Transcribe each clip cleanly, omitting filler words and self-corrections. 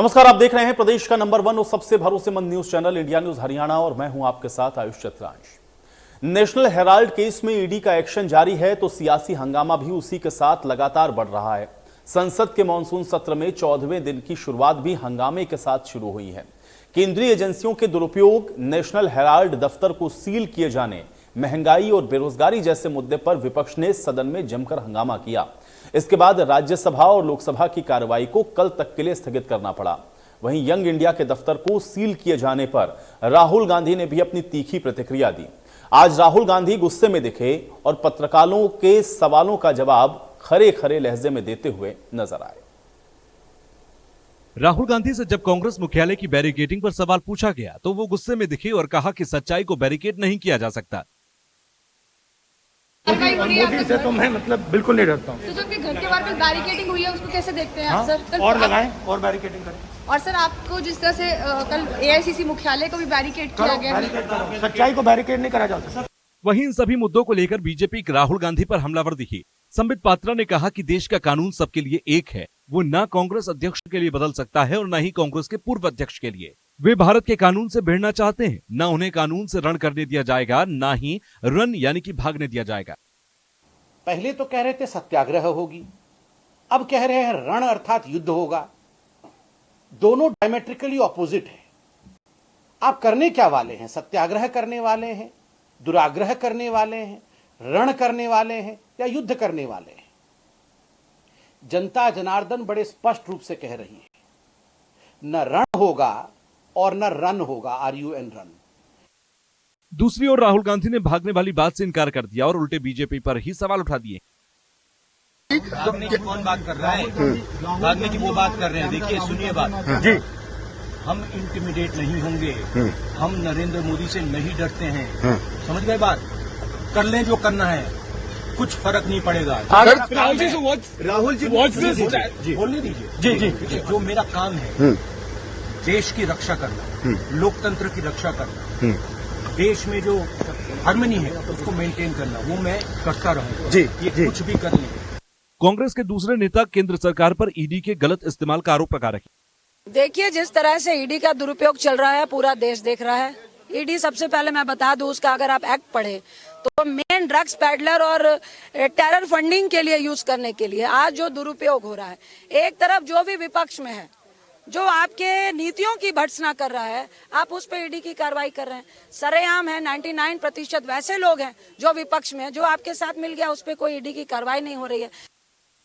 नमस्कार, आप देख रहे हैं प्रदेश का नंबर 1 और सबसे भरोसेमंद news channel India news Haryana और मैं हूं आपके साथ आयुष चतुरांश। नेशनल हेराल्ड केस में ईडी का एक्शन जारी है तो सियासी हंगामा भी उसी के साथ लगातार बढ़ रहा है। संसद के मानसून सत्र में 14वें दिन की शुरुआत भी हंगामे के साथ शुरू हुई है। केंद्रीय एजेंसियों के दुरुपयोग, नेशनल हेराल्ड दफ्तर को सील किए जाने, महंगाई और बेरोजगारी जैसे मुद्दे पर विपक्ष ने सदन में जमकर हंगामा किया। इसके बाद राज्यसभा और लोकसभा की कार्रवाई को कल तक के लिए स्थगित करना पड़ा। वहीं यंग इंडिया के दफ्तर को सील किए जाने पर राहुल गांधी ने भी अपनी तीखी प्रतिक्रिया दी। आज राहुल गांधी गुस्से में दिखे और पत्रकारों के सवालों का जवाब खरे खरे लहजे में देते हुए नजर आए। राहुल गांधी से जब कांग्रेस मुख्यालय की बैरिकेडिंग पर सवाल पूछा गया तो वो गुस्से में दिखे और कहा कि सच्चाई को बैरिकेड नहीं किया जा सकता। मोदी से तो मैं बिल्कुल नहीं डरता हूँ। तो जो घर के बाहर बैरिकेडिंग हुई है उसको कैसे देखते हैं आप सर? और लगाएं और बैरिकेडिंग करें। और सर आपको जिस तरह से कल एआईसीसी मुख्यालय को भी बैरिकेड किया गया, सच्चाई को बैरिकेड नहीं करा जाता सर। वहीं इन सभी मुद्दों को लेकर बीजेपी राहुल गांधी पर हमलावर दिखी। संबित पात्रा ने कहा कि देश का कानून सबके लिए एक है, वो न कांग्रेस अध्यक्ष के लिए बदल सकता है और न ही कांग्रेस के पूर्व अध्यक्ष के लिए। वे भारत के कानून से भिड़ना चाहते हैं, न उन्हें कानून से रण करने दिया जाएगा, न ही रन यानी कि भागने दिया जाएगा। पहले तो कह रहे थे सत्याग्रह होगी, अब कह रहे हैं रण अर्थात युद्ध होगा। दोनों डायमेट्रिकली ऑपोजिट है। आप करने क्या वाले हैं? सत्याग्रह करने वाले हैं, दुराग्रह करने वाले हैं, रण करने वाले हैं या युद्ध करने वाले हैं? जनता जनार्दन बड़े स्पष्ट रूप से कह रही है, न रण होगा और न रन होगा, RUN रन। दूसरी ओर राहुल गांधी ने भागने वाली बात से इनकार कर दिया और उल्टे बीजेपी पर ही सवाल उठा दिए। भागने की कौन बात कर रहा है? भागने की वो बात कर रहे हैं। देखिए, सुनिए बात जी, हम इंटिमिडेट नहीं होंगे, हम नरेंद्र मोदी से नहीं डरते हैं। समझ गए बात? कर लें जो करना है, कुछ फर्क नहीं पड़ेगा। राहुल जी बोलने दीजिए। जी, जो मेरा काम है देश की रक्षा करना, लोकतंत्र की रक्षा करना, देश में जो हार्मनी है उसको मेंटेन करना, वो मैं करता रहूंगा। ये कुछ भी कर लें। कांग्रेस के दूसरे नेता केंद्र सरकार पर ईडी के गलत इस्तेमाल का आरोप लगा रहे। देखिए, जिस तरह से ईडी का दुरुपयोग चल रहा है पूरा देश देख रहा है। ईडी, सबसे पहले मैं बता दूं, उसका अगर आप एक्ट पढ़े तो मेन ड्रग्स पैडलर और टेरर फंडिंग के लिए यूज करने के लिए आज जो दुरुपयोग हो रहा है, एक तरफ जो भी विपक्ष में है, जो आपके नीतियों की भर्त्सना कर रहा है, आप उस पर ईडी की कार्रवाई कर रहे हैं। सरेआम है, 99% वैसे लोग हैं जो विपक्ष में है, जो आपके साथ मिल गया उस पर कोई ईडी की कार्रवाई नहीं हो रही है।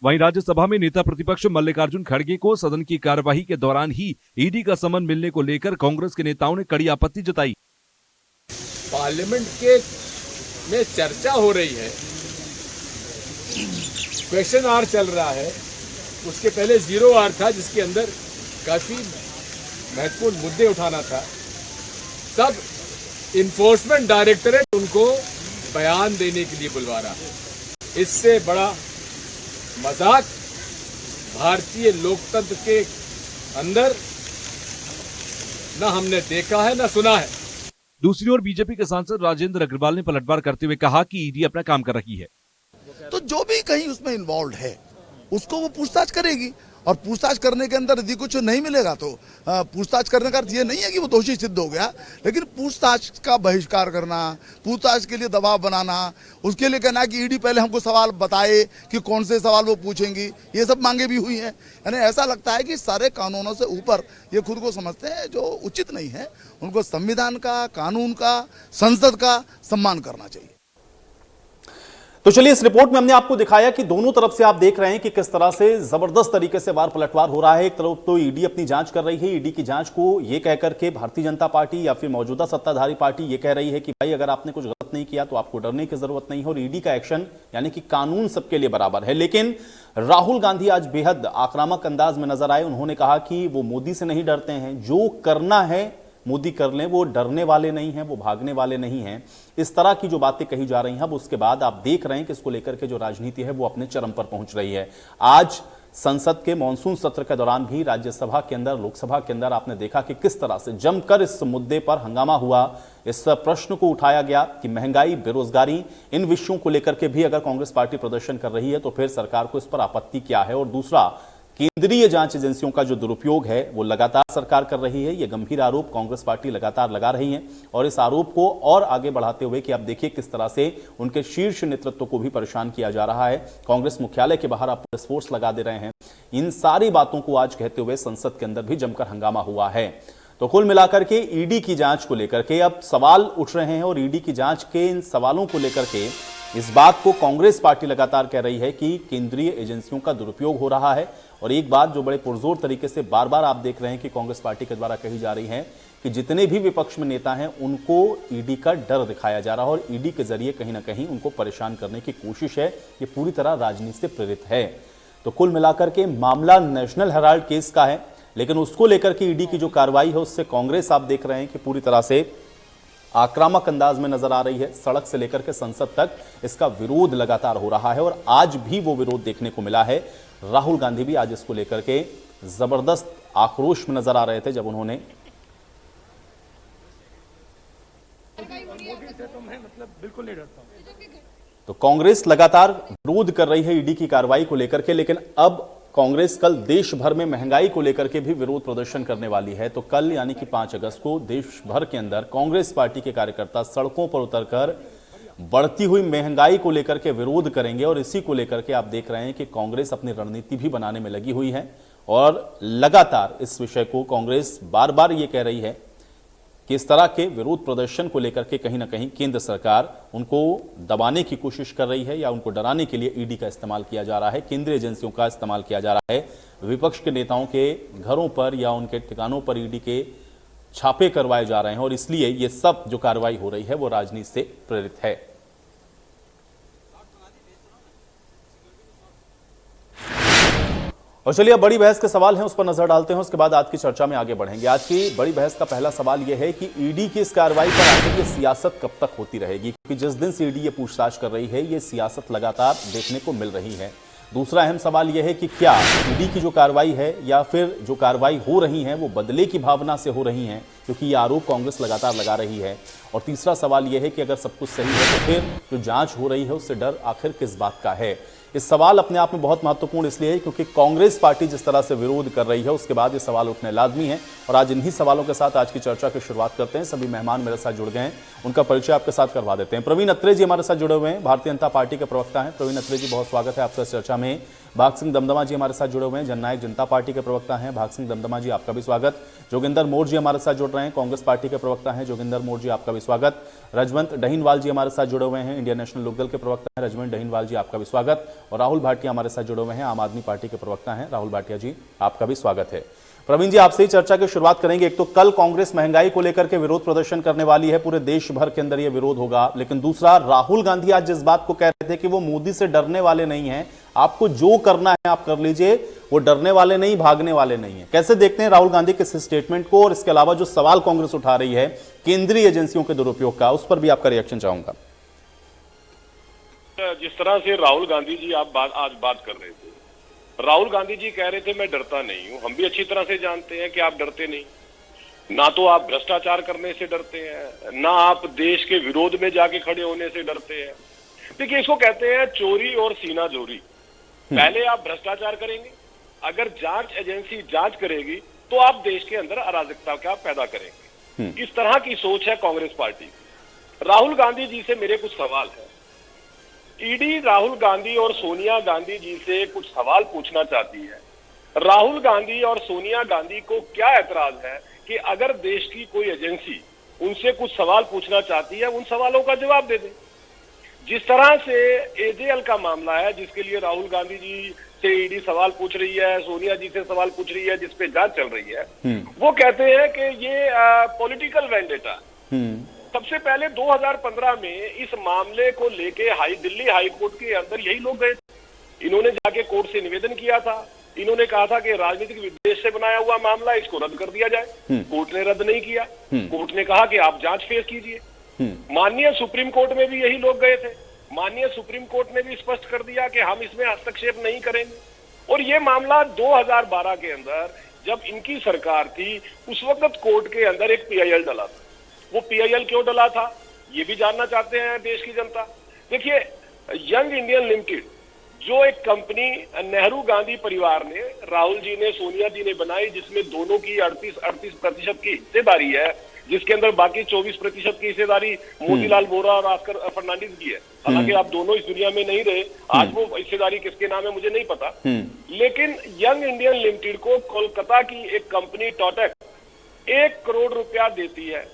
वहीं राज्यसभा में नेता प्रतिपक्ष मल्लिकार्जुन खड़गे को सदन की कार्यवाही के दौरान ही ईडी का समन मिलने को लेकर कांग्रेस के नेताओं ने कड़ी आपत्ति जताई। पार्लियामेंट के में चर्चा हो रही है, क्वेश्चन आवर चल रहा है, उसके पहले 0 आवर था जिसके अंदर काफी महत्वपूर्ण मुद्दे उठाना था। तब इन्फोर्समेंट डायरेक्टरेट उनको बयान देने के लिए बुलवा रहा है। इससे बड़ा मजाक भारतीय लोकतंत्र के अंदर न हमने देखा है न सुना है। दूसरी ओर बीजेपी के सांसद राजेंद्र अग्रवाल ने पलटवार करते हुए कहा कि ईडी अपना काम कर रही है। तो जो भी कहीं उसमें इन्वॉल्व है उसको वो पूछताछ करेगी, और पूछताछ करने के अंदर यदि कुछ नहीं मिलेगा तो पूछताछ करने का अर्थ ये नहीं है कि वो दोषी सिद्ध हो गया, लेकिन पूछताछ का बहिष्कार करना, पूछताछ के लिए दबाव बनाना, उसके लिए कहना कि ईडी पहले हमको सवाल बताए कि कौन से सवाल वो पूछेंगी, ये सब मांगे भी हुई हैं। यानी ऐसा लगता है कि सारे कानूनों से ऊपर ये खुद को समझते हैं, जो उचित नहीं है। उनको संविधान का, कानून का, संसद का सम्मान करना चाहिए। तो चलिए, इस रिपोर्ट में हमने आपको दिखाया कि दोनों तरफ से आप देख रहे हैं कि किस तरह से जबरदस्त तरीके से वार पलटवार हो रहा है। एक तरफ तो ईडी अपनी जांच कर रही है, ईडी की जांच को ये कहकर के भारतीय जनता पार्टी या फिर मौजूदा सत्ताधारी पार्टी ये कह रही है कि भाई अगर आपने कुछ गलत नहीं किया तो आपको डरने की जरूरत नहीं है, और ईडी का एक्शन यानी कि कानून सबके लिए बराबर है। लेकिन राहुल गांधी आज बेहद आक्रामक अंदाज में नजर आए। उन्होंने कहा कि वो मोदी से नहीं डरते हैं, जो करना है मोदी कर लें, वो डरने वाले नहीं हैं, वो भागने वाले नहीं हैं। इस तरह की जो बातें कही जा रही हैं, अब उसके बाद आप देख रहे हैं कि इसको लेकर के जो राजनीति है वो अपने चरम पर पहुंच रही है। आज संसद के मानसून सत्र के दौरान भी राज्यसभा के अंदर, लोकसभा के अंदर आपने देखा कि किस तरह से जमकर इस मुद्दे पर हंगामा हुआ। इस प्रश्न को उठाया गया कि महंगाई, बेरोजगारी, इन विषयों को लेकर के भी अगर कांग्रेस पार्टी प्रदर्शन कर रही है तो फिर सरकार को इस पर आपत्ति क्या है। और दूसरा, केंद्रीय जांच एजेंसियों का जो दुरुपयोग है वो लगातार सरकार कर रही है। ये गंभीर आरोप कांग्रेस पार्टी लगातार लगा रही है और इस आरोप को और आगे बढ़ाते हुए कि आप देखिए किस तरह से उनके शीर्ष नेतृत्व को भी परेशान किया जा रहा है। कांग्रेस मुख्यालय के बाहर आप पुलिस फोर्स लगा दे रहे हैं। इन सारी बातों को आज कहते हुए संसद के अंदर भी जमकर हंगामा हुआ है। तो कुल मिलाकर के ईडी की जांच को लेकर के अब सवाल उठ रहे हैं और ईडी की जांच के इन सवालों को लेकर के इस बात को कांग्रेस पार्टी लगातार कह रही है कि केंद्रीय एजेंसियों का दुरुपयोग हो रहा है। और एक बात जो बड़े पुरजोर तरीके से बार बार आप देख रहे हैं कि कांग्रेस पार्टी के द्वारा कही जा रही है कि जितने भी विपक्ष में नेता हैं उनको ईडी का डर दिखाया जा रहा है और ईडी के जरिए कहीं ना कहीं उनको परेशान करने की कोशिश है। ये पूरी तरह राजनीति से प्रेरित है। तो कुल मिलाकर के मामला नेशनल हेराल्ड केस का है, लेकिन उसको लेकर के ईडी की जो कार्रवाई है उससे कांग्रेस आप देख रहे हैं कि पूरी तरह से आक्रामक अंदाज में नजर आ रही है। सड़क से लेकर के संसद तक इसका विरोध लगातार हो रहा है और आज भी वो विरोध देखने को मिला है। राहुल गांधी भी आज इसको लेकर के जबरदस्त आक्रोश में नजर आ रहे थे जब उन्होंने मोदी से तो मैं मतलब बिल्कुल नहीं डरता हूँ। तो कांग्रेस लगातार विरोध कर रही है ईडी की कार्रवाई को लेकर के, लेकिन अब कांग्रेस कल देश भर में महंगाई को लेकर के भी विरोध प्रदर्शन करने वाली है। तो कल यानी कि 5 अगस्त को देश भर के अंदर कांग्रेस पार्टी के कार्यकर्ता सड़कों पर उतरकर बढ़ती हुई महंगाई को लेकर के विरोध करेंगे और इसी को लेकर के आप देख रहे हैं कि कांग्रेस अपनी रणनीति भी बनाने में लगी हुई है और लगातार इस विषय को कांग्रेस बार बार ये कह रही है कि इस तरह के विरोध प्रदर्शन को लेकर के कहीं ना कहीं केंद्र सरकार उनको दबाने की कोशिश कर रही है या उनको डराने के लिए ईडी का इस्तेमाल किया जा रहा है, केंद्रीय एजेंसियों का इस्तेमाल किया जा रहा है। विपक्ष के नेताओं के घरों पर या उनके ठिकानों पर ईडी के छापे करवाए जा रहे हैं और इसलिए ये सब जो कार्रवाई हो रही है वो राजनीति से प्रेरित है। और चलिए अब बड़ी बहस के सवाल हैं उस पर नजर डालते हैं, उसके बाद आज की चर्चा में आगे बढ़ेंगे। आज की बड़ी बहस का पहला सवाल यह है कि ईडी की इस कार्रवाई पर आखिर ये सियासत कब तक होती रहेगी, क्योंकि जिस दिन से ईडी ये पूछताछ कर रही है ये सियासत लगातार देखने को मिल रही है। दूसरा अहम सवाल यह है कि क्या ईडी की जो कार्रवाई है या फिर जो कार्रवाई हो रही है वो बदले की भावना से हो रही हैं, क्योंकि ये आरोप कांग्रेस लगातार लगा रही है। और तीसरा सवाल यह है कि अगर सब कुछ सही है तो फिर जो जांच हो रही है उससे डर आखिर किस बात का है। इस सवाल अपने आप में बहुत महत्वपूर्ण इसलिए है क्योंकि कांग्रेस पार्टी जिस तरह से विरोध कर रही है उसके बाद ये सवाल उठने लाजमी है। और आज इन्हीं सवालों के साथ आज की चर्चा की शुरुआत करते हैं। सभी मेहमान मेरे साथ जुड़ गए हैं, उनका परिचय आपके साथ करवा देते हैं। प्रवीण अत्रे जी हमारे साथ जुड़े हुए हैं, भारतीय जनता पार्टी के प्रवक्ता हैं। प्रवीण अत्रे जी बहुत स्वागत है आपका इस चर्चा में। भाग सिंह दमदमा जी हमारे साथ जुड़े हुए हैं, जननायक जनता पार्टी के प्रवक्ता हैं। भाग सिंह दमदमा जी आपका भी स्वागत। जोगिंदर मोर जी हमारे साथ जुड़ रहे हैं, कांग्रेस पार्टी के प्रवक्ता हैं। जोगिंदर मोर जी आपका भी स्वागत। रजवंत डहीनवाल जी हमारे साथ जुड़े हुए हैं, इंडियन नेशनल लोकदल के प्रवक्ता हैं। रजवंत डहीनवाल जी आपका भी स्वागत। और राहुल भाटिया हमारे साथ जुड़े हुए हैं, आम आदमी पार्टी के प्रवक्ता हैं। राहुल भाटिया जी आपका भी स्वागत है। प्रवीण जी आपसे ही चर्चा की शुरुआत करेंगे। एक तो कल कांग्रेस महंगाई को लेकर के विरोध प्रदर्शन करने वाली है, पूरे देश भर के अंदर यह विरोध होगा। लेकिन दूसरा, राहुल गांधी आज जिस बात को कह रहे थे कि वो मोदी से डरने वाले नहीं हैं, आपको जो करना है आप कर लीजिए, वो डरने वाले नहीं, भागने वाले नहीं है। कैसे देखते हैं राहुल गांधी के इस स्टेटमेंट को और इसके अलावा जो सवाल कांग्रेस उठा रही है केंद्रीय एजेंसियों के दुरुपयोग का, उस पर भी आपका रिएक्शन चाहूंगा। जिस तरह से राहुल गांधी जी आप आज बात कर रहे थे, राहुल गांधी जी कह रहे थे मैं डरता नहीं हूं। हम भी अच्छी तरह से जानते हैं कि आप डरते नहीं, ना तो आप भ्रष्टाचार करने से डरते हैं, ना आप देश के विरोध में जाके खड़े होने से डरते हैं। देखिए, इसको कहते हैं चोरी और सीना जोरी। पहले आप भ्रष्टाचार करेंगे, अगर जांच एजेंसी जांच करेगी तो आप देश के अंदर अराजकता का पैदा करेंगे। इस तरह की सोच है कांग्रेस पार्टी की। राहुल गांधी जी से मेरे कुछ सवाल है। ईडी राहुल गांधी और सोनिया गांधी जी से कुछ सवाल पूछना चाहती है। राहुल गांधी और सोनिया गांधी को क्या ऐतराज है कि अगर देश की कोई एजेंसी उनसे कुछ सवाल पूछना चाहती है, उन सवालों का जवाब दे दे। जिस तरह से एजेएल का मामला है, जिसके लिए राहुल गांधी जी से ईडी सवाल पूछ रही है, सोनिया जी से सवाल पूछ रही है, जिसपे जांच चल रही है, वो कहते हैं कि ये पॉलिटिकल वेंडेटा। सबसे पहले 2015 में इस मामले को लेके दिल्ली हाई कोर्ट के अंदर यही लोग गए थे। इन्होंने जाके कोर्ट से निवेदन किया था। इन्होंने कहा था कि राजनीतिक विद्वेष से बनाया हुआ मामला, इसको रद्द कर दिया जाए। कोर्ट ने रद्द नहीं किया। कोर्ट ने कहा कि आप जांच फेस कीजिए। माननीय सुप्रीम कोर्ट में भी यही लोग गए थे। माननीय सुप्रीम कोर्ट ने भी स्पष्ट कर दिया कि हम इसमें हस्तक्षेप नहीं करेंगे। और ये मामला 2012 के अंदर जब इनकी सरकार थी, उस वक्त कोर्ट के अंदर एक पीआईएल डला था। वो पीआईएल क्यों डला था, ये भी जानना चाहते हैं देश की जनता। देखिए, यंग इंडियन लिमिटेड जो एक कंपनी नेहरू गांधी परिवार ने, राहुल जी ने, सोनिया जी ने बनाई, जिसमें दोनों की 38% की हिस्सेदारी है, जिसके अंदर बाकी 24% की हिस्सेदारी मोतीलाल वोरा और ऑस्कर फर्नांडिस की है। हालांकि आप दोनों इस दुनिया में नहीं रहे, आज वो हिस्सेदारी किसके नाम है मुझे नहीं पता, लेकिन यंग इंडियन लिमिटेड को कोलकाता की एक कंपनी टॉटेक्स 1 करोड़ रुपया देती है।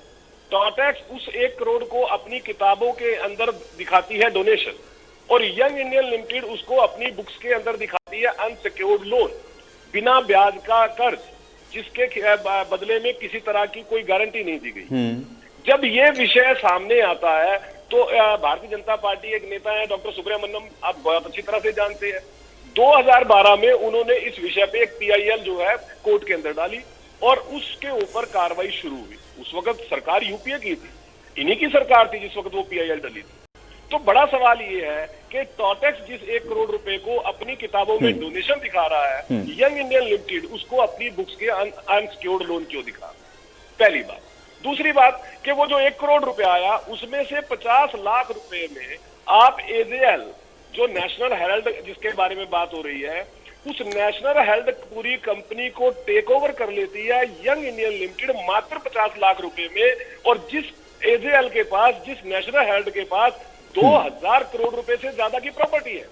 टॉटेक्स उस 1 करोड़ को अपनी किताबों के अंदर दिखाती है डोनेशन, और यंग इंडियन लिमिटेड उसको अपनी बुक्स के अंदर दिखाती है अनसिक्योर्ड लोन, बिना ब्याज का कर्ज, जिसके बदले में किसी तरह की कोई गारंटी नहीं दी गई। जब ये विषय सामने आता है तो भारतीय जनता पार्टी एक नेता है डॉक्टर सुब्रमण्यम, आप बहुत अच्छी तरह से जानते हैं, 2012 में उन्होंने इस विषय पे एक PIL जो है कोर्ट के अंदर डाली और उसके ऊपर कार्रवाई शुरू हुई। उस वक्त सरकार यूपीए की थी, इन्हीं की सरकार थी जिस वक्त वो PIL डली थी। तो बड़ा सवाल ये है कि टॉटेक्स जिस 1 करोड़ रुपए को अपनी किताबों में डोनेशन दिखा रहा है, यंग इंडियन लिमिटेड उसको अपनी बुक्स के अनसिक्योर्ड लोन क्यों दिखा रहा है? पहली बात। दूसरी बात कि वो जो 1 करोड़ रुपए आया उसमें से 50 लाख रुपए में आप AJL जो नेशनल हेराल्ड जिसके बारे में बात हो रही है, उस नेशनल हेराल्ड पूरी कंपनी को टेक ओवर कर लेती है यंग इंडियन लिमिटेड मात्र 50 लाख रुपए में, और जिस AJL के पास, जिस नेशनल हेराल्ड के पास 2000 करोड़ रुपए से ज्यादा की प्रॉपर्टी है।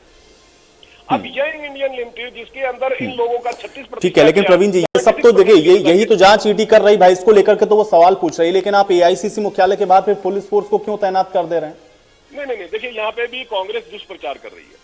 अब यंग इंडियन लिमिटेड जिसके अंदर इन लोगों का 36%। ठीक है, लेकिन प्रवीण जी ये सब तो देखिए यही तो जांच ईडी कर रही भाई, इसको लेकर के तो वो सवाल पूछ रही है, लेकिन आप AICC मुख्यालय के बाद फिर पुलिस फोर्स को क्यों तैनात कर दे रहे हैं? नहीं, देखिए यहाँ पे भी कांग्रेस दुष्प्रचार कर रही है।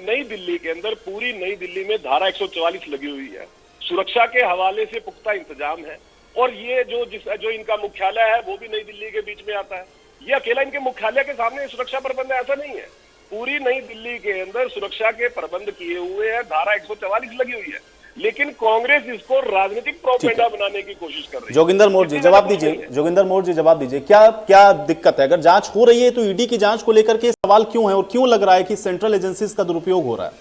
नई दिल्ली के अंदर, पूरी नई दिल्ली में धारा 144 लगी हुई है, सुरक्षा के हवाले से पुख्ता इंतजाम है, और ये जो इनका मुख्यालय है वो भी नई दिल्ली के बीच में आता है। ये अकेला इनके मुख्यालय के सामने सुरक्षा प्रबंध ऐसा नहीं है, पूरी नई दिल्ली के अंदर सुरक्षा के प्रबंध किए हुए हैं, धारा 144 लगी हुई है, लेकिन कांग्रेस इसको राजनीतिक प्रोपेगेंडा बनाने की कोशिश कर रही है। जोगिंदर मोर जी जवाब दीजिए, जोगिंदर मोर जी जवाब दीजिए, क्या दिक्कत है? अगर जांच हो रही है तो ईडी की जांच को लेकर के सवाल क्यों है, और क्यों लग रहा है कि सेंट्रल एजेंसीज का दुरुपयोग हो रहा है?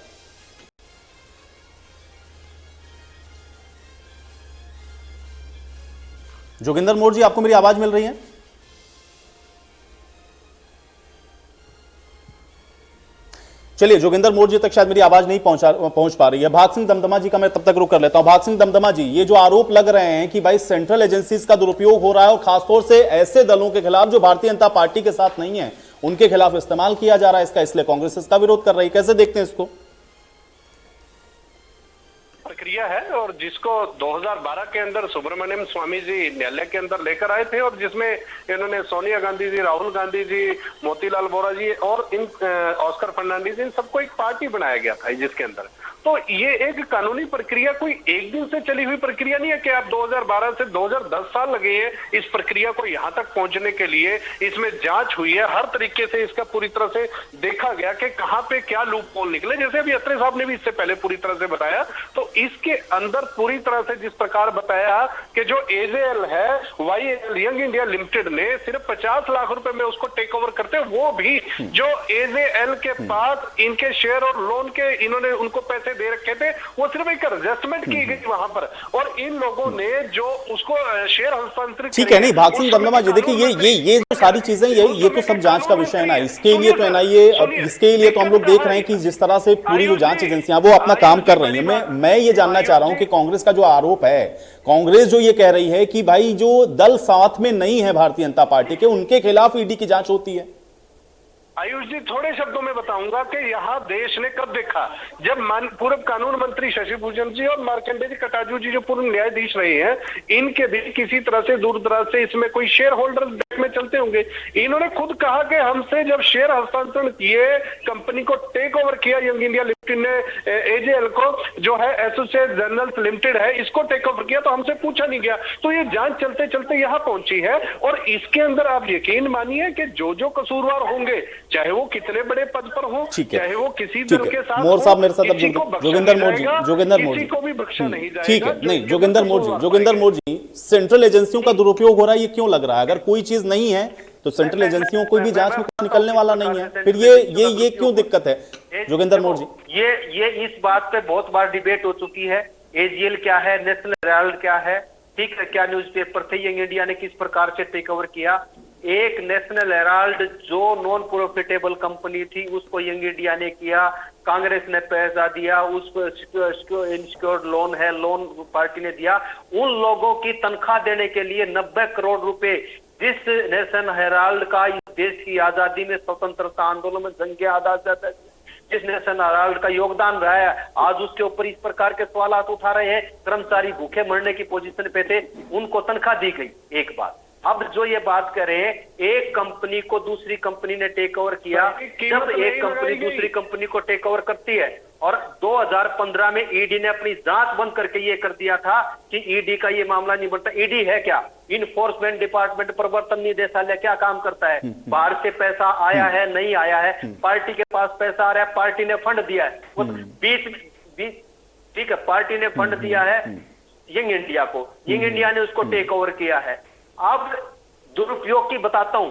जोगिंदर मोर जी, आपको मेरी आवाज मिल रही है? चलिए, जोगिंदर मोर जी तक शायद मेरी आवाज नहीं पहुंच पा रही है। भाग सिंह दमदमा जी का मैं तब तक रुक कर लेता हूं। भाग सिंह दमदमा जी, ये जो आरोप लग रहे हैं कि भाई सेंट्रल एजेंसीज का दुरुपयोग हो रहा है, और खासतौर से ऐसे दलों के खिलाफ जो भारतीय जनता पार्टी के साथ नहीं है, उनके खिलाफ इस्तेमाल किया जा रहा है इसका, इसलिए कांग्रेस इसका विरोध कर रही है, कैसे देखते हैं इसको? प्रक्रिया है, और जिसको 2012 के अंदर सुब्रमण्यम स्वामी जी न्यायालय के अंदर लेकर आए थे, और जिसमें इन्होंने सोनिया गांधी जी, राहुल गांधी जी, मोतीलाल वोरा जी और इन ऑस्कर फर्नांडिस, इन सबको एक पार्टी बनाया गया था जिसके अंदर। तो ये एक कानूनी प्रक्रिया कोई एक दिन से चली हुई प्रक्रिया नहीं है कि आप 2012 से 2010 साल लगे हैं इस प्रक्रिया को यहां तक पहुंचने के लिए। इसमें जांच हुई है, हर तरीके से इसका पूरी तरह से देखा गया कि कहां पे क्या लूप होल निकले, जैसे अभी अत्रे साहब ने भी इससे पहले पूरी तरह से बताया। तो इसके अंदर पूरी तरह से जिस प्रकार बताया कि जो AJL है, YAL यंग इंडिया लिमिटेड ने सिर्फ 50 लाख रुपए में उसको टेक ओवर करते, वो भी जो AJL के पास इनके शेयर और लोन के इन्होंने उनको पैसे दे रखे थे, वो सिर्फ एक एडजस्टमेंट की गई वहां पर, और इन लोगों ने जो उसको शेयर हस्तांतरित। ठीक है, नहीं भाग सिंह दमदमा जी, देखिए ये जो सारी चीजें ये तो सब जांच का विषय है ना, इसके लिए तो NIA, इसके लिए तो हम लोग देख रहे हैं कि जिस तरह से पूरी जो जांच एजेंसियां वो अपना काम कर रही है। मैं ये जानना चाह रहा हूं कि कांग्रेस का जो आरोप है, कांग्रेस जो ये कह रही है कि भाई जो दल साथ में नहीं है भारतीय जनता पार्टी के, उनके खिलाफ ईडी की जांच होती है। आयुष जी, थोड़े शब्दों में बताऊंगा कि यहाँ देश ने कब देखा, जब पूर्व कानून मंत्री शशि भूषण जी और मार्कंडेय जी कटाजू जी जो पूर्व न्यायाधीश रहे हैं, इनके भी किसी तरह से दूर दराज से इसमें कोई शेयर होल्डर बैंक में चलते होंगे। इन्होंने खुद कहा कि हमसे जब शेयर हस्तांतरण किए, कंपनी को टेक ओवर किया यंग इंडिया लिमिटेड ने, AJL को जो है एसोसिएट जर्नल्स लिमिटेड है, इसको टेक ओवर किया, तो हमसे पूछा नहीं गया। तो ये जांच चलते चलते यहाँ पहुंची है, और इसके अंदर आप यकीन मानिए कि जो कसूरवार होंगे, चाहे वो कितने बड़े पद पर हो, चाहे वो किसी दल के साथ, मोर साहब मेरे साथ अब जोगिंदर मोर जी, किसी को भी बख्शा नहीं जाएगा। ठीक है, नहीं जोगिंदर मोर जी, सेंट्रल एजेंसियों का दुरुपयोग हो रहा है, ये क्यों लग रहा है? अगर कोई चीज नहीं है तो सेंट्रल एजेंसियों को भी जांच में कुछ निकलने वाला नहीं है, फिर ये क्यों दिक्कत है? जोगिंदर मोर जी, ये इस बात पे बहुत बार डिबेट हो चुकी है। AJL क्या है, नेशनल हेराल्ड क्या है, ठीक है, क्या न्यूज़पेपर थे, यंग इंडिया ने किस प्रकार से टेक ओवर किया। एक नेशनल हेराल्ड जो नॉन प्रॉफिटेबल कंपनी थी उसको यंग इंडिया ने किया, कांग्रेस ने पैसा दिया, उस पर इनसिक्योर्ड लोन है, लोन पार्टी ने दिया। उन लोगों की तनख्वाह देने के लिए 90 करोड़ रुपए जिस नेशनल हेराल्ड का इस देश की आजादी में, स्वतंत्रता आंदोलन में जंग आजाद जिस नेशनल हेराल्ड का योगदान रहा है, आज उसके ऊपर इस प्रकार के सवाल उठा रहे हैं। कर्मचारी भूखे मरने की पोजीशन पे थे, उनको तनख्वाह दी गई। एक बात। अब जो ये बात करें, एक कंपनी को दूसरी कंपनी ने टेक ओवर किया। जब एक कंपनी दूसरी कंपनी को टेक ओवर करती है, और 2015 में ईडी ने अपनी जांच बंद करके ये कर दिया था कि ईडी का ये मामला नहीं बनता। ईडी है क्या? इन्फोर्समेंट डिपार्टमेंट, प्रवर्तन निदेशालय क्या काम करता है? बाहर से पैसा आया है, नहीं आया है, पार्टी के पास पैसा आ रहा है, पार्टी ने फंड दिया है, वो 20 ठीक है, पार्टी ने फंड दिया है यंग इंडिया को, यंग इंडिया ने उसको टेक ओवर किया है। अब दुरुपयोग की बताता हूं,